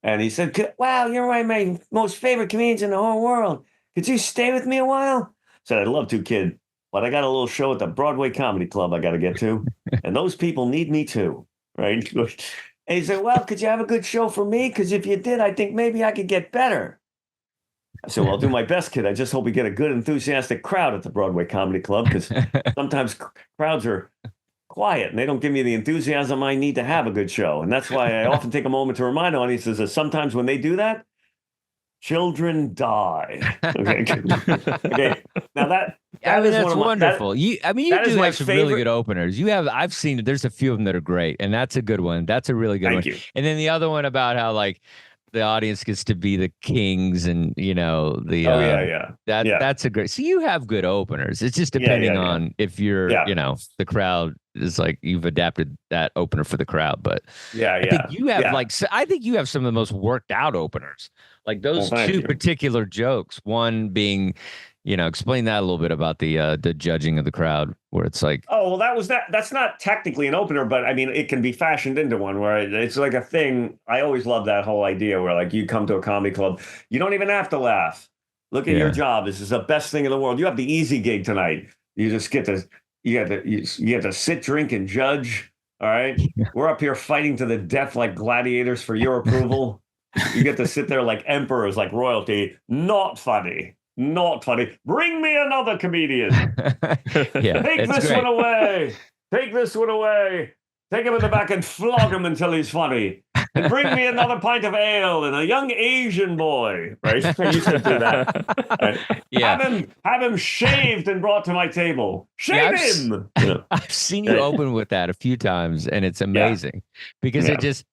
And he said, "Wow, you're one of my most favorite comedians in the whole world. Could you stay with me a while?" I said, "I'd love to, kid, but I got a little show at the Broadway Comedy Club I got to get to, and those people need me too." Right? And he said, "Well, could you have a good show for me? Because if you did, I think maybe I could get better." I said, "Well, I'll do my best, kid. I just hope we get a good, enthusiastic crowd at the Broadway Comedy Club, because sometimes crowds are quiet and they don't give me the enthusiasm I need to have a good show. And that's why I often take a moment to remind audiences that sometimes when they do that, children die." Okay. Okay. Now that's wonderful. You do have some really good openers. I've seen it. There's a few of them that are great, and that's a good one. That's a really good one. Thank you. And then the other one about how the audience gets to be the kings, and that's a great. So you have good openers. It's just depending on if you're the crowd it's like you've adapted that opener for the crowd. But I think you have I think you have some of the most worked out openers. Like those two particular jokes. One being, explain that a little bit about the judging of the crowd, where it's like, oh, well, that's not technically an opener, but I mean, it can be fashioned into one where it's like a thing. I always love that whole idea where like you come to a comedy club, you don't even have to laugh. Look at your job. This is the best thing in the world. You have the easy gig tonight. You just get to, you have to sit, drink, and judge. All right. We're up here fighting to the death like gladiators for your approval. You get to sit there like emperors, like royalty. Not funny. Not funny. Bring me another comedian. Take this one away. Take this one away. Take him in the back and flog him until he's funny. And bring me another pint of ale and a young Asian boy. Right? I used to do that. Right? Yeah. Have him shaved and brought to my table. Shave him. I've seen you open with that a few times, and it's amazing because it just,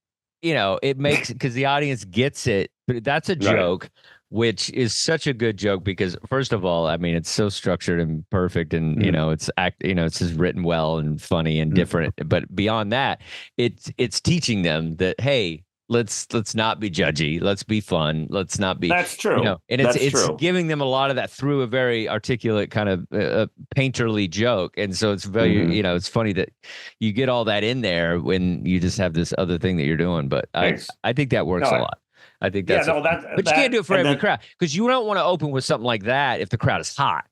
it makes, because the audience gets it. But that's a joke. Which is such a good joke because, first of all, I mean, it's so structured and perfect, and it's it's just written well and funny and different. But beyond that, it's teaching them that, hey, let's not be judgy, let's be fun, let's not be. That's true. And it's giving them a lot of that through a very articulate kind of painterly joke, and so it's very it's funny that you get all that in there when you just have this other thing that you're doing. But I think that works a lot. I think that's, but you can't do it for every crowd, because you don't want to open with something like that if the crowd is hot,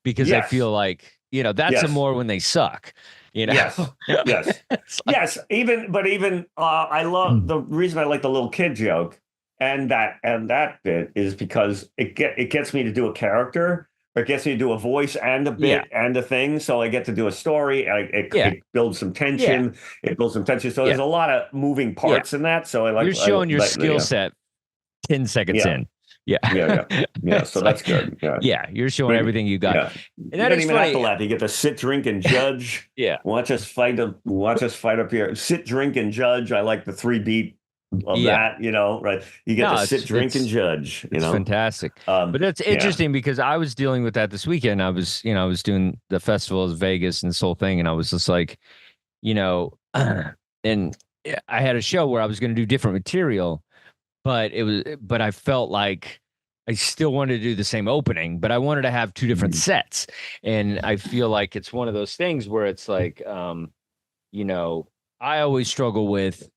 because I feel like, that's a more when they suck, Yes. Yes. Even I love the reason I like the little kid joke and that bit is because it gets me to do a character. It gets me to do a voice and a bit and a thing. So I get to do a story. It builds some tension. It builds some tension. So there's a lot of moving parts in that. So I like, you're showing your skill set 10 seconds in. So that's good. You're showing everything you got. And you don't even have to laugh. You get to sit, drink, and judge. Watch us fight up here. Sit, drink, and judge. I like the 3-beat of that, right? You get to sit, drink, and judge. It's fantastic. But that's interesting because I was dealing with that this weekend. I was doing the festival of Vegas and this whole thing, and I was just like, and I had a show where I was going to do different material, but I felt like I still wanted to do the same opening, but I wanted to have two different sets. And I feel like it's one of those things where it's like, I always struggle with,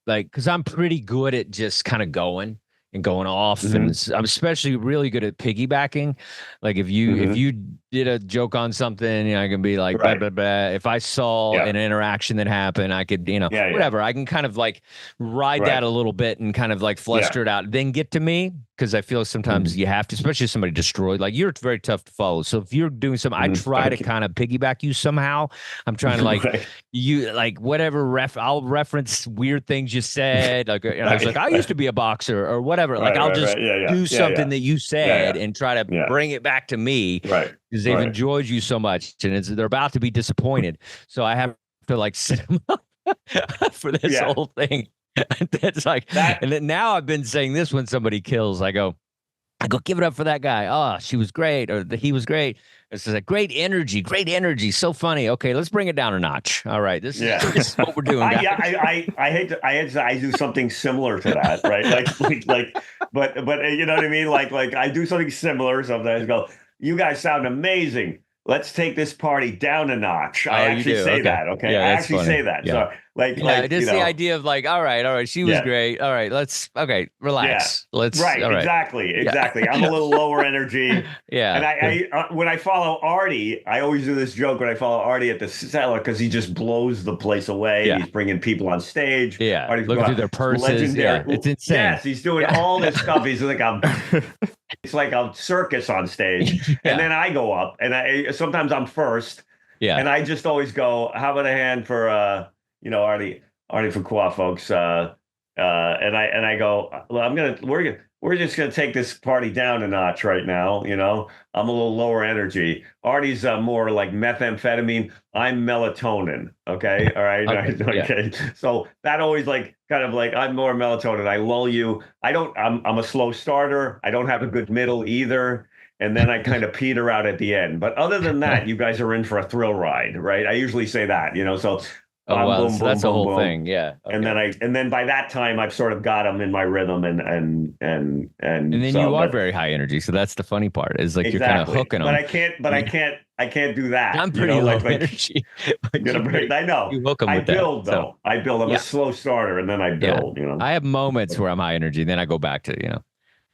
like, because I'm pretty good at just kind of going off, and I'm especially really good at piggybacking. Like if you did a joke on something, I can be like blah, blah, blah. If I saw an interaction that happened, I could whatever. I can kind of like ride that a little bit and kind of like fluster it out, then get to me, because I feel sometimes you have to, especially if somebody destroyed. Like you're very tough to follow. So if you're doing something, I try to kind of piggyback you somehow. I'm trying to like you like whatever I'll reference weird things you said. Like I was like, I used to be a boxer or whatever. Like I'll just do something that you said and try to bring it back to me, because they've enjoyed you so much, and they're about to be disappointed. So I have to like set them up for this whole thing. That's like that. And then now I've been saying this when somebody kills, I go, give it up for that guy. Oh, she was great, or he was great. It's like great energy, so funny. Okay, let's bring it down a notch. All right, this is what we're doing. I do something similar to that, right? But you know what I mean? Like I do something similar. Sometimes go, you guys sound amazing. Let's take this party down a notch. I actually say that. Okay, I actually say that. So just the idea of like, all right, she was great. All right, relax. Let's exactly. I'm a little lower energy. And I when I follow Artie, I always do this joke when I follow Artie at the cellar, because he just blows the place away. He's bringing people on stage. Artie's looking through their purses. Legendary. It's insane. Yes, he's doing all this stuff. He's like it's like a circus on stage. And then I go up, and sometimes I'm first. And I just always go, how about a hand for Artie Fuqua, folks. And I go, well, we're just gonna take this party down a notch right now. I'm a little lower energy. Artie's more like methamphetamine. I'm melatonin. Okay. All right. Okay. So that always kind of like, I'm more melatonin. I lull you. I'm a slow starter. I don't have a good middle either. and then I kind of peter out at the end. But other than that, you guys are in for a thrill ride, right? I usually say that, so Oh, boom, wow. boom, So boom, that's the boom, whole boom. thing. Yeah. And Okay. then by that time I've sort of got them in my rhythm and And then so, you are but very high energy. So that's the funny part is like you're kind of exactly. hooking But them. I can't do that. I'm pretty low like energy. But I know. you hook them I with that. build So though. I build. I'm a yeah. slow starter and then I Yeah. build, I have moments where I'm high energy, then I go back to,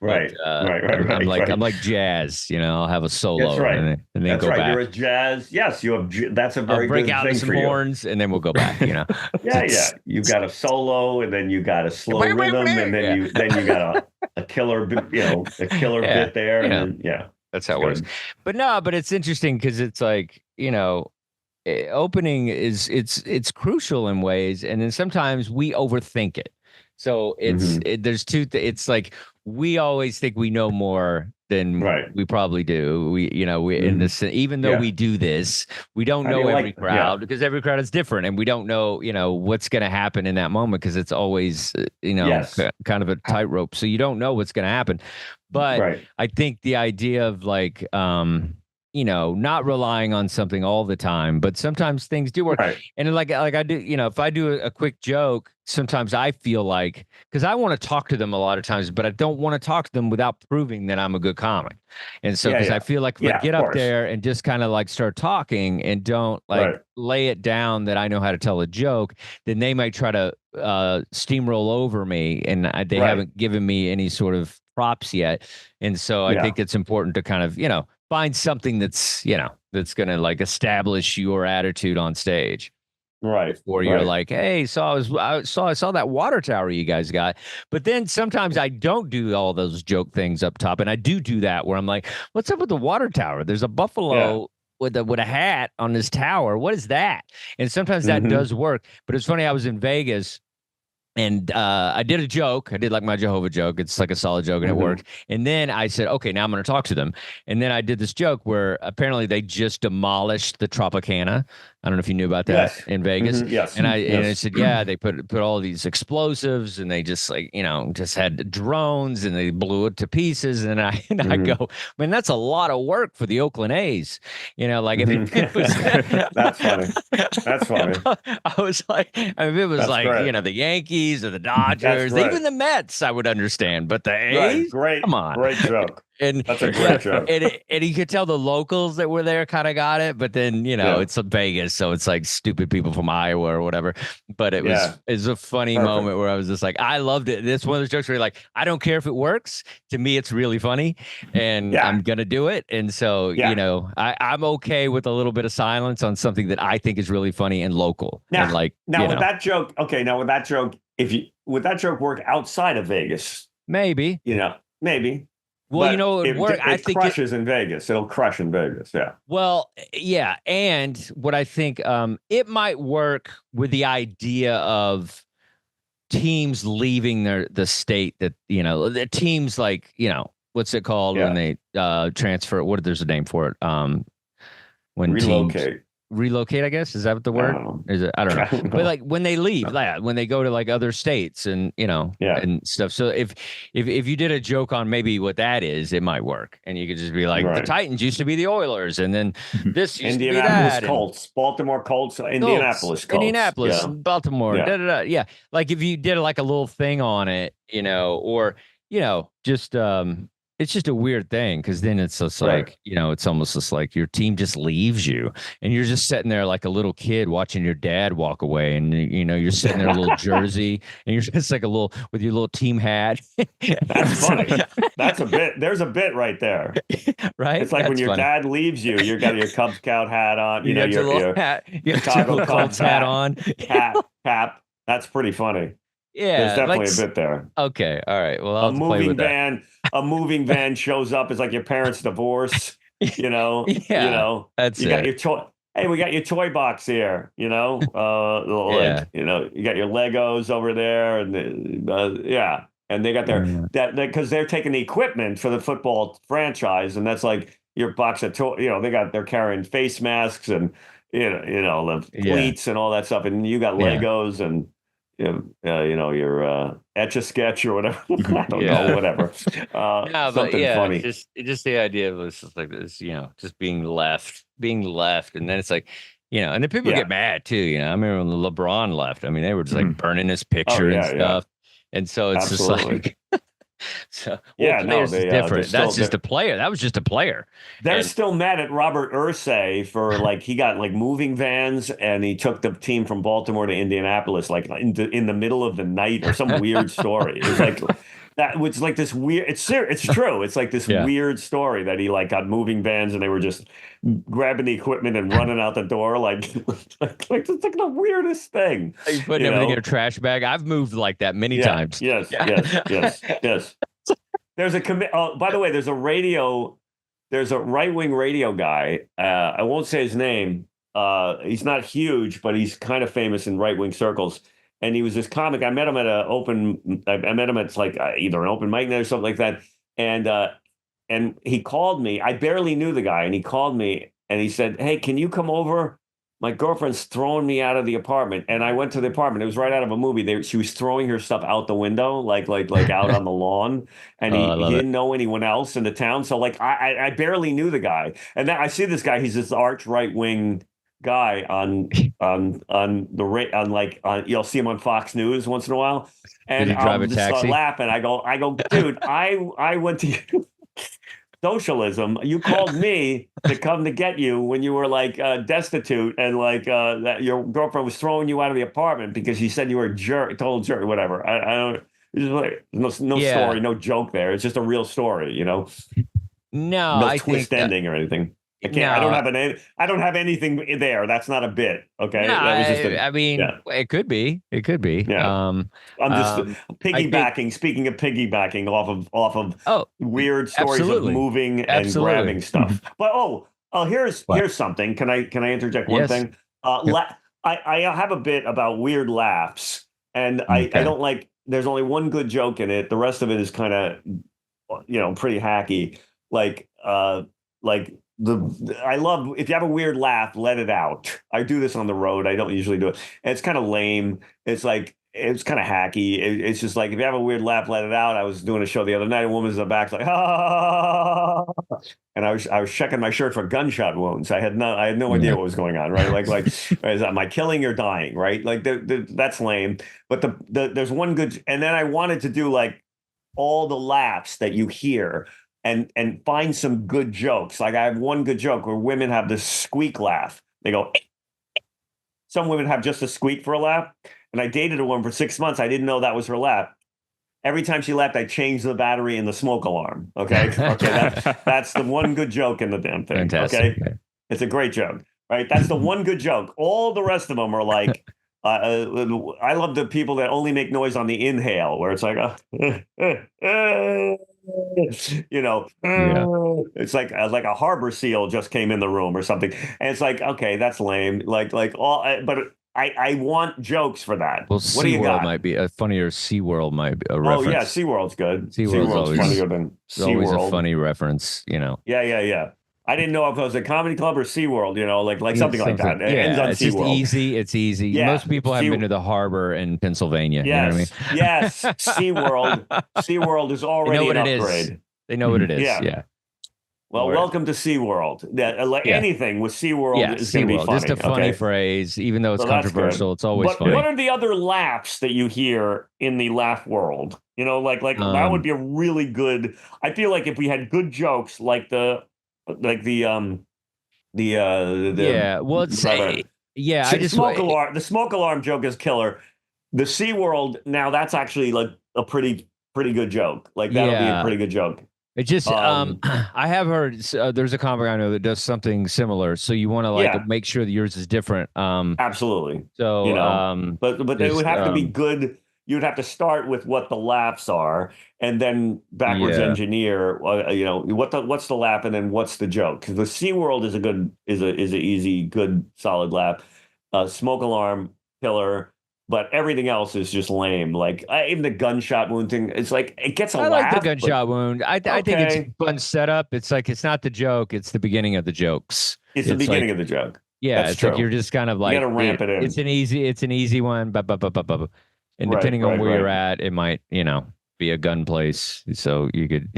Right. but I'm Right. like jazz, I'll have a That's solo right. and then That's go right. You're back. a jazz. Yes, that's a I'll very break good out in thing some for you. horns and then we'll go back, Yeah, yeah. You've got a solo, and then you got a slow rhythm, and then Yeah. you got a killer, a killer Yeah. bit there, and then That's it's how it works. good. But it's interesting because it's like, opening it's crucial in ways, and then sometimes we overthink it. So there's it's like we always think we know more than Right. we probably do. We in Mhm. this, even though Yeah. we do this, we don't How do know you every like? Yeah. crowd because every crowd is different, and we don't know what's going to happen in that moment because it's always Yes. kind of a tightrope. So you don't know what's going to happen. But Right. I think the idea of like not relying on something all the time, but sometimes things do work. Right. And like I do, if I do a quick joke, sometimes I feel like, because I want to talk to them a lot of times, but I don't want to talk to them without proving that I'm a good comic. And so, because I feel like if I Yeah, get of up course. there and just kind of like start talking and don't like Right. lay it down that I know how to tell a joke, then they might try to steamroll over me, and they Right. haven't given me any sort of props yet. And so I Yeah. think it's important to kind of, find something that's, that's going to like establish your attitude on stage. Right. Before you're like, hey, I saw that water tower you guys got. But then sometimes I don't do all those joke things up top, and I do that where I'm like, what's up with the water tower? There's a buffalo with a hat on this tower. What is that? And sometimes that does work. But it's funny. I was in Vegas. And I did a joke. I did like my Jehovah joke. It's like a solid joke, and it worked. And then I said, okay, now I'm going to talk to them. And then I did this joke where apparently they just demolished the Tropicana. I don't know if you knew about that in Vegas. Yes. And I said, yeah, they put all these explosives, and they just like, just had drones, and they blew it to pieces. And I go, man, that's a lot of work for the Oakland A's. Like if it was That's funny. That's funny. I was like, if it was That's like, great. the Yankees or the Dodgers, great. even the Mets, I would understand. But the A's, Right. Great. come on. Great joke. And That's a great joke. And you could tell the locals that were there kind of got it, but then it's Vegas, so it's like stupid people from Iowa or whatever. But it's a funny moment where I was just like, I loved it. It's one of those jokes where you're like, I don't care if it works. To me, it's really funny, and I'm gonna do it. And so I'm okay with a little bit of silence on something that I think is really funny and local. Now, and like with that joke, would that joke work outside of Vegas? Maybe. Maybe. Well, but it would work. I think crushes in Vegas. It'll crush in Vegas. Yeah. Well, yeah. And what I think it might work with the idea of teams leaving the state that, the teams like, what's it called when they transfer? There's a name for it. When relocate. Relocate, I guess. Is that the word? Is it? I don't know. But like when they leave, when they go to like other states and and stuff. So if you did a joke on maybe what that is, it might work. And you could just be like, the Titans used to be the Oilers, and then this used to be that. Colts, Baltimore Colts, Indianapolis Colts. Indianapolis, Baltimore. Yeah. Like if you did like a little thing on it, or just it's just a weird thing because then it's just like, it's almost just like your team just leaves you and you're just sitting there like a little kid watching your dad walk away. And, you're sitting there in a little jersey and you're just like with your little team hat. That's funny. That's a bit. There's a bit right there. Right. It's like when your dad leaves you, you've got your Cub Scout hat on, your little hat, Chicago Cubs hat on. Cap. That's pretty funny. Yeah, there's definitely a bit there. Okay, all right. Well, I'll a moving van shows up. It's like your parents' divorce. That's you it. Got your toy. Hey, we got your toy box here. You got your Legos over there, and and they got their because they're taking the equipment for the football franchise, and that's like your box of toy. They're carrying face masks and the cleats and all that stuff, and you got Legos and. your etch a sketch or whatever. I don't know, whatever. No, but Something yeah, funny. just the idea of it's just like this, just being left, and then it's like, and then people get mad too. I remember when LeBron left. I mean, they were just like burning his picture and stuff, and so it's Absolutely. just like. So players is different. That's just a player. That was just a player. They're still mad at Robert Ursay for he got moving vans and he took the team from Baltimore to Indianapolis in the middle of the night or some weird story. It was like that was like this weird. It's true. It's like this weird story that he got moving vans and they were just grabbing the equipment and running out the door it's like the weirdest thing. You putting everything in a trash bag. I've moved like that many times. Yes. There's by the way, there's a right-wing radio guy. I won't say his name. He's not huge, but he's kind of famous in right-wing circles. And he was this comic. I met him at I met him at either an open mic night or something like that. And he called me. I barely knew the guy, and he called me and he said, "Hey, can you come over? My girlfriend's throwing me out of the apartment." And I went to the apartment. It was right out of a movie. She was throwing her stuff out the window, like out on the lawn. And he didn't know anyone else in the town. So I barely knew the guy. And then I see this guy. He's this arch right wing guy you'll see him on Fox News once in a while. And I'll just start laughing. I go, dude, I went to socialism. You called me to come to get you when you were destitute and that your girlfriend was throwing you out of the apartment because she said you were a total jerk, whatever. I don't. It's no story, no joke there. It's just a real story, No, no twist ending or anything. I can't. No, I don't have anything there. That's not a bit. Okay. No, it could be. It could be. Yeah. I'm just piggybacking. Speaking of piggybacking off of weird stories of moving and grabbing stuff. But here's something. Can I interject one thing? I have a bit about weird laughs, and I don't like. There's only one good joke in it. The rest of it is kind of, pretty hacky. I love if you have a weird laugh, let it out. I do this on the road. I don't usually do it. And it's kind of lame. It's kind of hacky. It's just if you have a weird laugh, let it out. I was doing a show the other night. A woman's in the back and I was checking my shirt for gunshot wounds. I had no idea what was going on. Right? Is am I killing or dying? Right? That's lame. But there's one good. And then I wanted to do all the laughs that you hear. And find some good jokes. I have one good joke where women have this squeak laugh. They go, some women have just a squeak for a laugh. And I dated a woman for 6 months. I didn't know that was her laugh. Every time she laughed, I changed the battery in the smoke alarm. Okay. That's the one good joke in the damn thing. Fantastic. Okay. It's a great joke, right? That's the one good joke. All the rest of them are I love the people that only make noise on the inhale, where it's it's like a harbor seal just came in the room or something, and it's okay, that's lame. But I want jokes for that. Well, what do you got? Might be a funnier. SeaWorld might be a reference. Oh yeah, SeaWorld's good. SeaWorld's always funnier than SeaWorld. Always a funny reference, Yeah. I didn't know if it was a comedy club or SeaWorld, something like that. It ends on it's SeaWorld. It's easy. Yeah. Most people haven't been to the harbor in Pennsylvania. Yes, you know what I mean? Yes. SeaWorld is already an upgrade. They know what it is. Yeah. Well, welcome to SeaWorld. Anything with SeaWorld is going to be funny. Just a funny phrase, even though it's controversial. It's always funny. What are the other laughs that you hear in the laugh world? That would be a really good. I feel like if we had good jokes, the smoke alarm joke is killer. The SeaWorld, now that's actually a pretty good joke. That'll be a pretty good joke. It just I have heard there's a comic I know that does something similar. So you want to make sure that yours is different. Absolutely. So but it would have to be good. You'd have to start with what the laughs are, and then backwards engineer. What's the laugh, and then what's the joke? Because the SeaWorld is an easy, good, solid laugh. Smoke alarm, killer, but everything else is just lame. Even the gunshot wound thing. It's it gets a laugh. I like the gunshot wound. I think it's a fun setup. It's it's not the joke. It's the beginning of the jokes. It's the beginning of the joke. Yeah, it's true. You're just kind of you gotta ramp it in. It's an easy one. And Right, depending on right, where you're right. at, it might, be a gun place. So you could,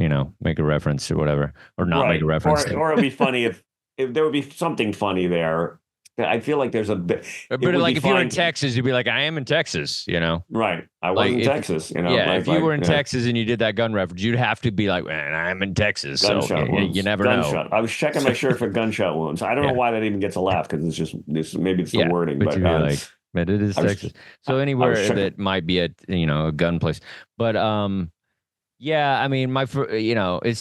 make a reference or whatever, or not make Right. a reference. Or it'd be funny if there would be something funny there. I feel like there's a bit. It But would like be if you were in fine. Texas, you'd be like, I am in Texas, Right. I was Like in if Texas. yeah, if you were in yeah. Texas and you did that gun reference, you'd have to be like, man, I'm in Texas. So Gunshot wounds. you never Gunshot. know. I was checking my shirt for gunshot wounds. I don't know Yeah. why that even gets a laugh because it's just this. Maybe it's the Yeah, wording, but but you'd be like, but it is I was- Texas. So I was anywhere checking. that might be a gun place. But yeah, I mean, it's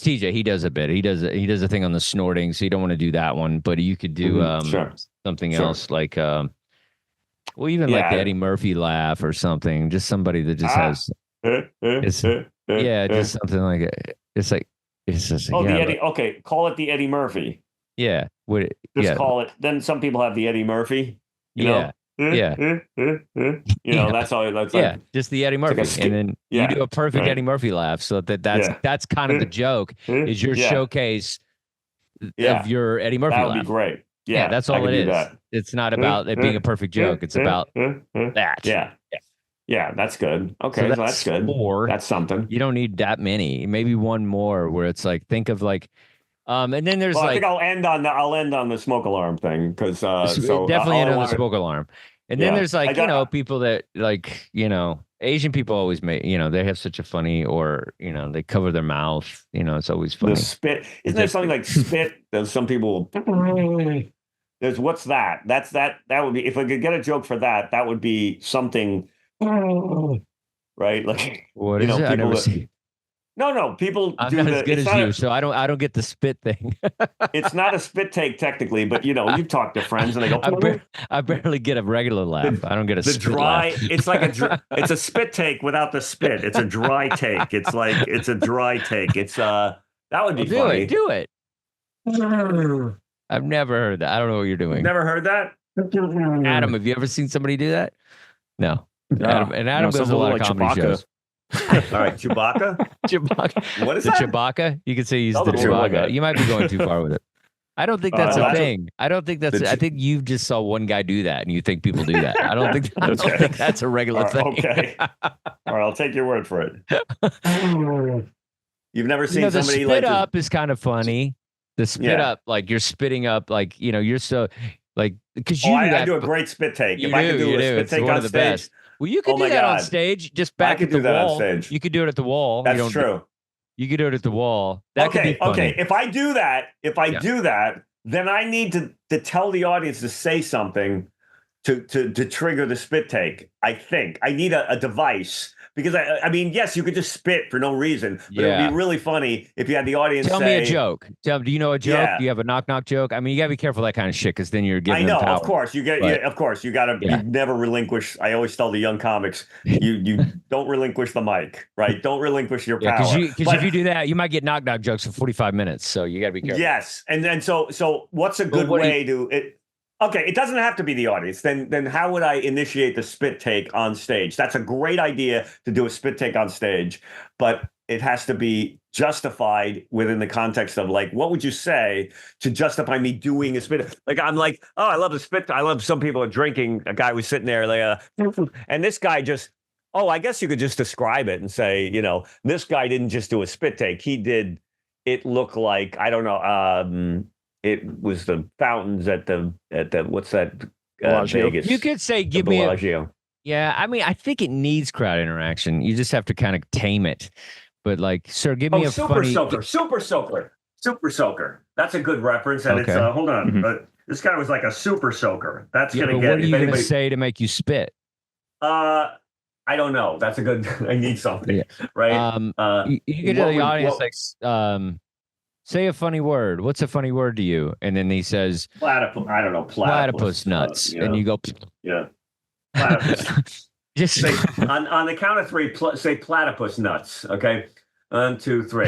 TJ. He does a bit. He does a thing on the snorting, so you don't want to do that one. But you could do Sure. something Sure. else like well, even like the Eddie Murphy laugh or something. Just somebody that just has just something like it. It's like it's just the yeah, Eddie. Okay, call it the Eddie Murphy. yeah. Just call it. Then some people have the Eddie Murphy. You yeah. know? Yeah. That's all. That's Yeah, like, just the Eddie Murphy, and then you do a perfect right. Eddie Murphy laugh. So that's kind of the joke is your showcase of your Eddie Murphy that would laugh. be great. Yeah, that's all it is. That. It's not about it being a perfect joke. It's about that. Yeah, that's good. Okay, so that's good. 4. That's something. You don't need that many. Maybe one more where it's like think of like, and then there's I like think I'll end on the smoke alarm thing because so definitely all I end on the wanted- smoke alarm. And then there's like people that like Asian people always make they have such a funny or they cover their mouth. It's always funny. The spit. Isn't there something like spit? There's some people. There's what's that? That would be if I could get a joke for that. That would be something, right? Like what is it? I never see. No. People I'm do not as good as you, a, so I don't get the spit thing. It's not a spit take technically, but you talk to friends and they go. I barely get a regular laugh. I don't get a the spit dry. laugh. It's like it's a spit take without the spit. It's a dry take. It's a dry take. It's that would be funny. Do it. I've never heard that. I don't know what you're doing. Never heard that? Adam, have you ever seen somebody do that? No. Adam goes to a lot of comedy Chewbacca. shows. All right, Chewbacca. Chewbacca. What is the that? Chewbacca? You could say he's Oh, the the Chewbacca. Chewbacca. You might be going too far with it. I don't think that's a that's thing. I don't think that's. I think you just saw one guy do that, and you think people do that. I don't think. I don't Okay. think that's a regular thing. Okay. All right, I'll take your word for it. You've never seen the somebody spit like up is kind of funny. The spit up, like you're spitting up, like you're so like because you. I do a great spit take. You if I can do a spit it's take one on of the stage, best. Well, you could Oh do my that on God. stage, just back could at the do that on wall. stage. You could do it at the wall. that's true. You could do it at the wall. That could be funny. Okay. If I do that, then I need to tell the audience to say something to trigger the spit take. I think I need a device because I mean, yes, you could just spit for no reason, but it would be really funny if you had the audience Tell me a joke. Do you know a joke? Yeah. Do you have a knock joke? I mean, you gotta be careful that kind of shit because then you're giving. I know, them power. of course, you get. Of course, you gotta. You never relinquish. I always tell the young comics, you don't relinquish the mic, right? Don't relinquish your power. Because if you do that, you might get knock jokes for 45 minutes. So you gotta be careful. Yes, and then so what's a good way to it? Okay, it doesn't have to be the audience. Then how would I initiate the spit take on stage? That's a great idea to do a spit take on stage, but it has to be justified within the context of like, what would you say to justify me doing a spit? Like I'm like, oh, I love the spit. I love some people are drinking. A guy was sitting there like, and this guy just, oh, I guess you could just describe it and say, this guy didn't just do a spit take. He did. It looked like I don't know. It was the fountains at the what's that? Vegas. You could say, give me yeah, I mean, I think it needs crowd interaction. You just have to kind of tame it. But like, sir, give me a super funny super soaker. That's a good reference. And it's hold on. Mm-hmm. This guy was like a super soaker. That's gonna but get. What are you gonna say to make you spit? I don't know. That's a good. I need something. Right. You could tell the audience like say a funny word. What's a funny word to you? And then he says, platypus. I don't know. Platypus nuts. And you go, yeah. Platypus. Just say, on the count of 3, say platypus nuts. Okay. 1, 2, 3.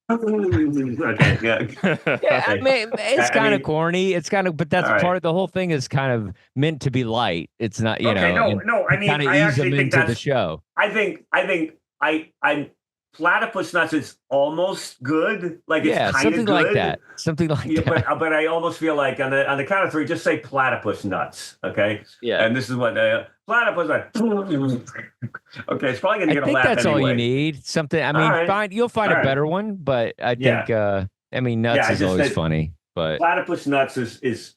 Okay. Yeah. Yeah. I mean, it's kind of corny. It's kind of, but that's part of the whole thing. Is kind of meant to be light. It's not, No. I mean, kind of I ease actually them think into that's the show. I think Platypus Nuts is almost good. Like it's kind of something good. like that. Something like that. But I almost feel like on the count of three, just say Platypus Nuts. Okay. Yeah. And this is what Platypus Nuts. Okay, it's probably gonna get a laugh that's all you anyway. need. Something. I mean, you'll find a better one, but I think. I mean, Nuts is always funny. But Platypus Nuts is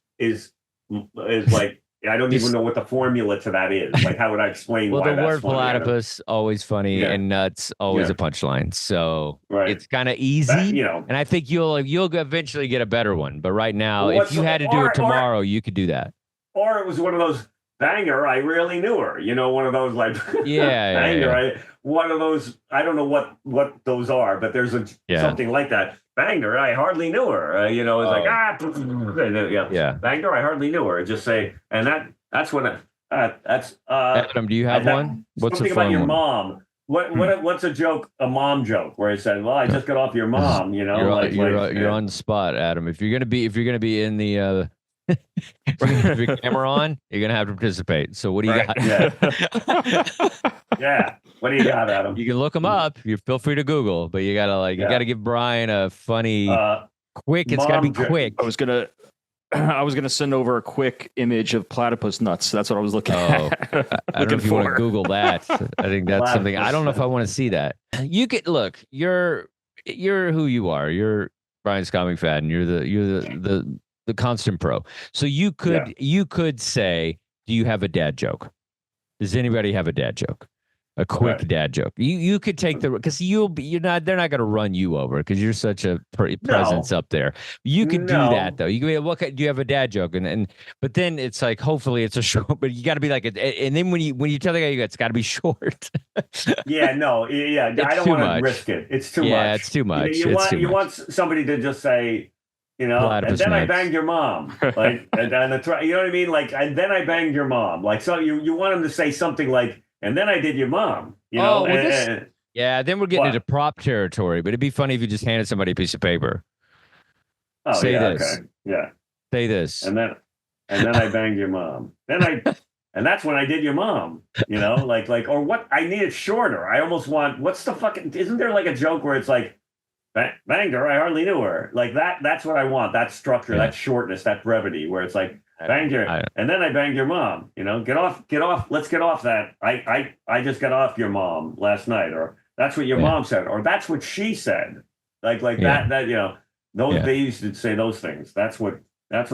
like. I don't even know what the formula to that is. Like, how would I explain? Well, why the word funny, platypus always funny, and nuts always a punchline. So it's kind of easy, And I think you'll eventually get a better one. But right now, if you had to do it tomorrow, you could do that. Or it was one of those banger. I really knew her. One of those like banger. One of those. I don't know what those are, but there's something like that. Banged her, I hardly knew her. It's like banged her, I hardly knew her. Just say, and that's when that's Adam, do you have one? What's something about your mom? What's a joke? A mom joke where it said, "Well, I just got off your mom." You're on the spot, Adam. If you're gonna be in the camera on, you're gonna have to participate. So what do you got? Yeah. What do you got, Adam? You can look them up. You feel free to Google, but you gotta give Brian a funny, quick. It's gotta be quick. I was gonna send over a quick image of platypus nuts. That's what I was looking at. I don't know if you want to Google that. I think that's something. I don't know if I want to see that. You could look. You're who you are. You're Brian Scott McFadden. You're the constant pro. So you could say, do you have a dad joke? Does anybody have a dad joke? A quick dad joke. You could take because they're not going to run you over because you're such a presence up there. You could do that though. You can be, do you have a dad joke? But then it's like, hopefully it's a short, but you got to be like, and then when you tell the guy, it's got to be short. I don't want to risk it. It's too much. Yeah, it's too much. You want somebody to just say, and then I banged your mom. Like, you know what I mean? Like, and then I banged your mom. Like, so you want them to say something like, and then I did your mom, then we're getting into prop territory, but it'd be funny if you just handed somebody a piece of paper. Say this. Okay. Yeah. Say this. And then I banged your mom. And that's when I did your mom, or what? I need it shorter. I almost want, isn't there like a joke where it's like, banged her, I hardly knew her. Like that's what I want. That structure, that shortness, that brevity, where it's like, banged her, and then I banged your mom. Get off. Let's get off that. I just got off your mom last night, or that's what your mom said, or that's what she said. Like that. They used to say those things. That's what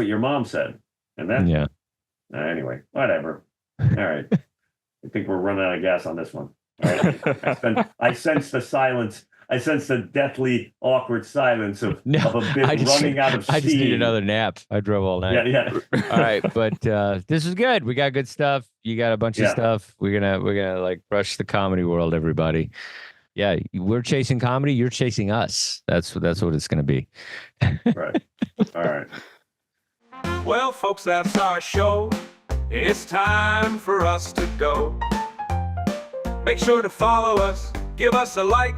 your mom said, and then anyway, whatever. All right, I think we're running out of gas on this one. All right, I sense the silence. I sense the deathly, awkward silence of a bit running out of steam. I just need another nap. I drove all night. Yeah. All right, but this is good. We got good stuff. You got a bunch of stuff. We're gonna like brush the comedy world, everybody. Yeah, we're chasing comedy. You're chasing us. That's what it's gonna be. Right. All right. Well, folks, that's our show. It's time for us to go. Make sure to follow us. Give us a like.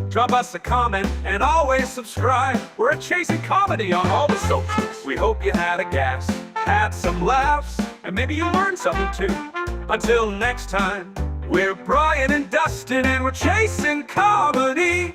Drop us a comment and always subscribe. We're chasing comedy on all the socials. We hope you had a gas, had some laughs, and maybe you learned something too. Until next time, we're Brian and Dustin and we're chasing comedy.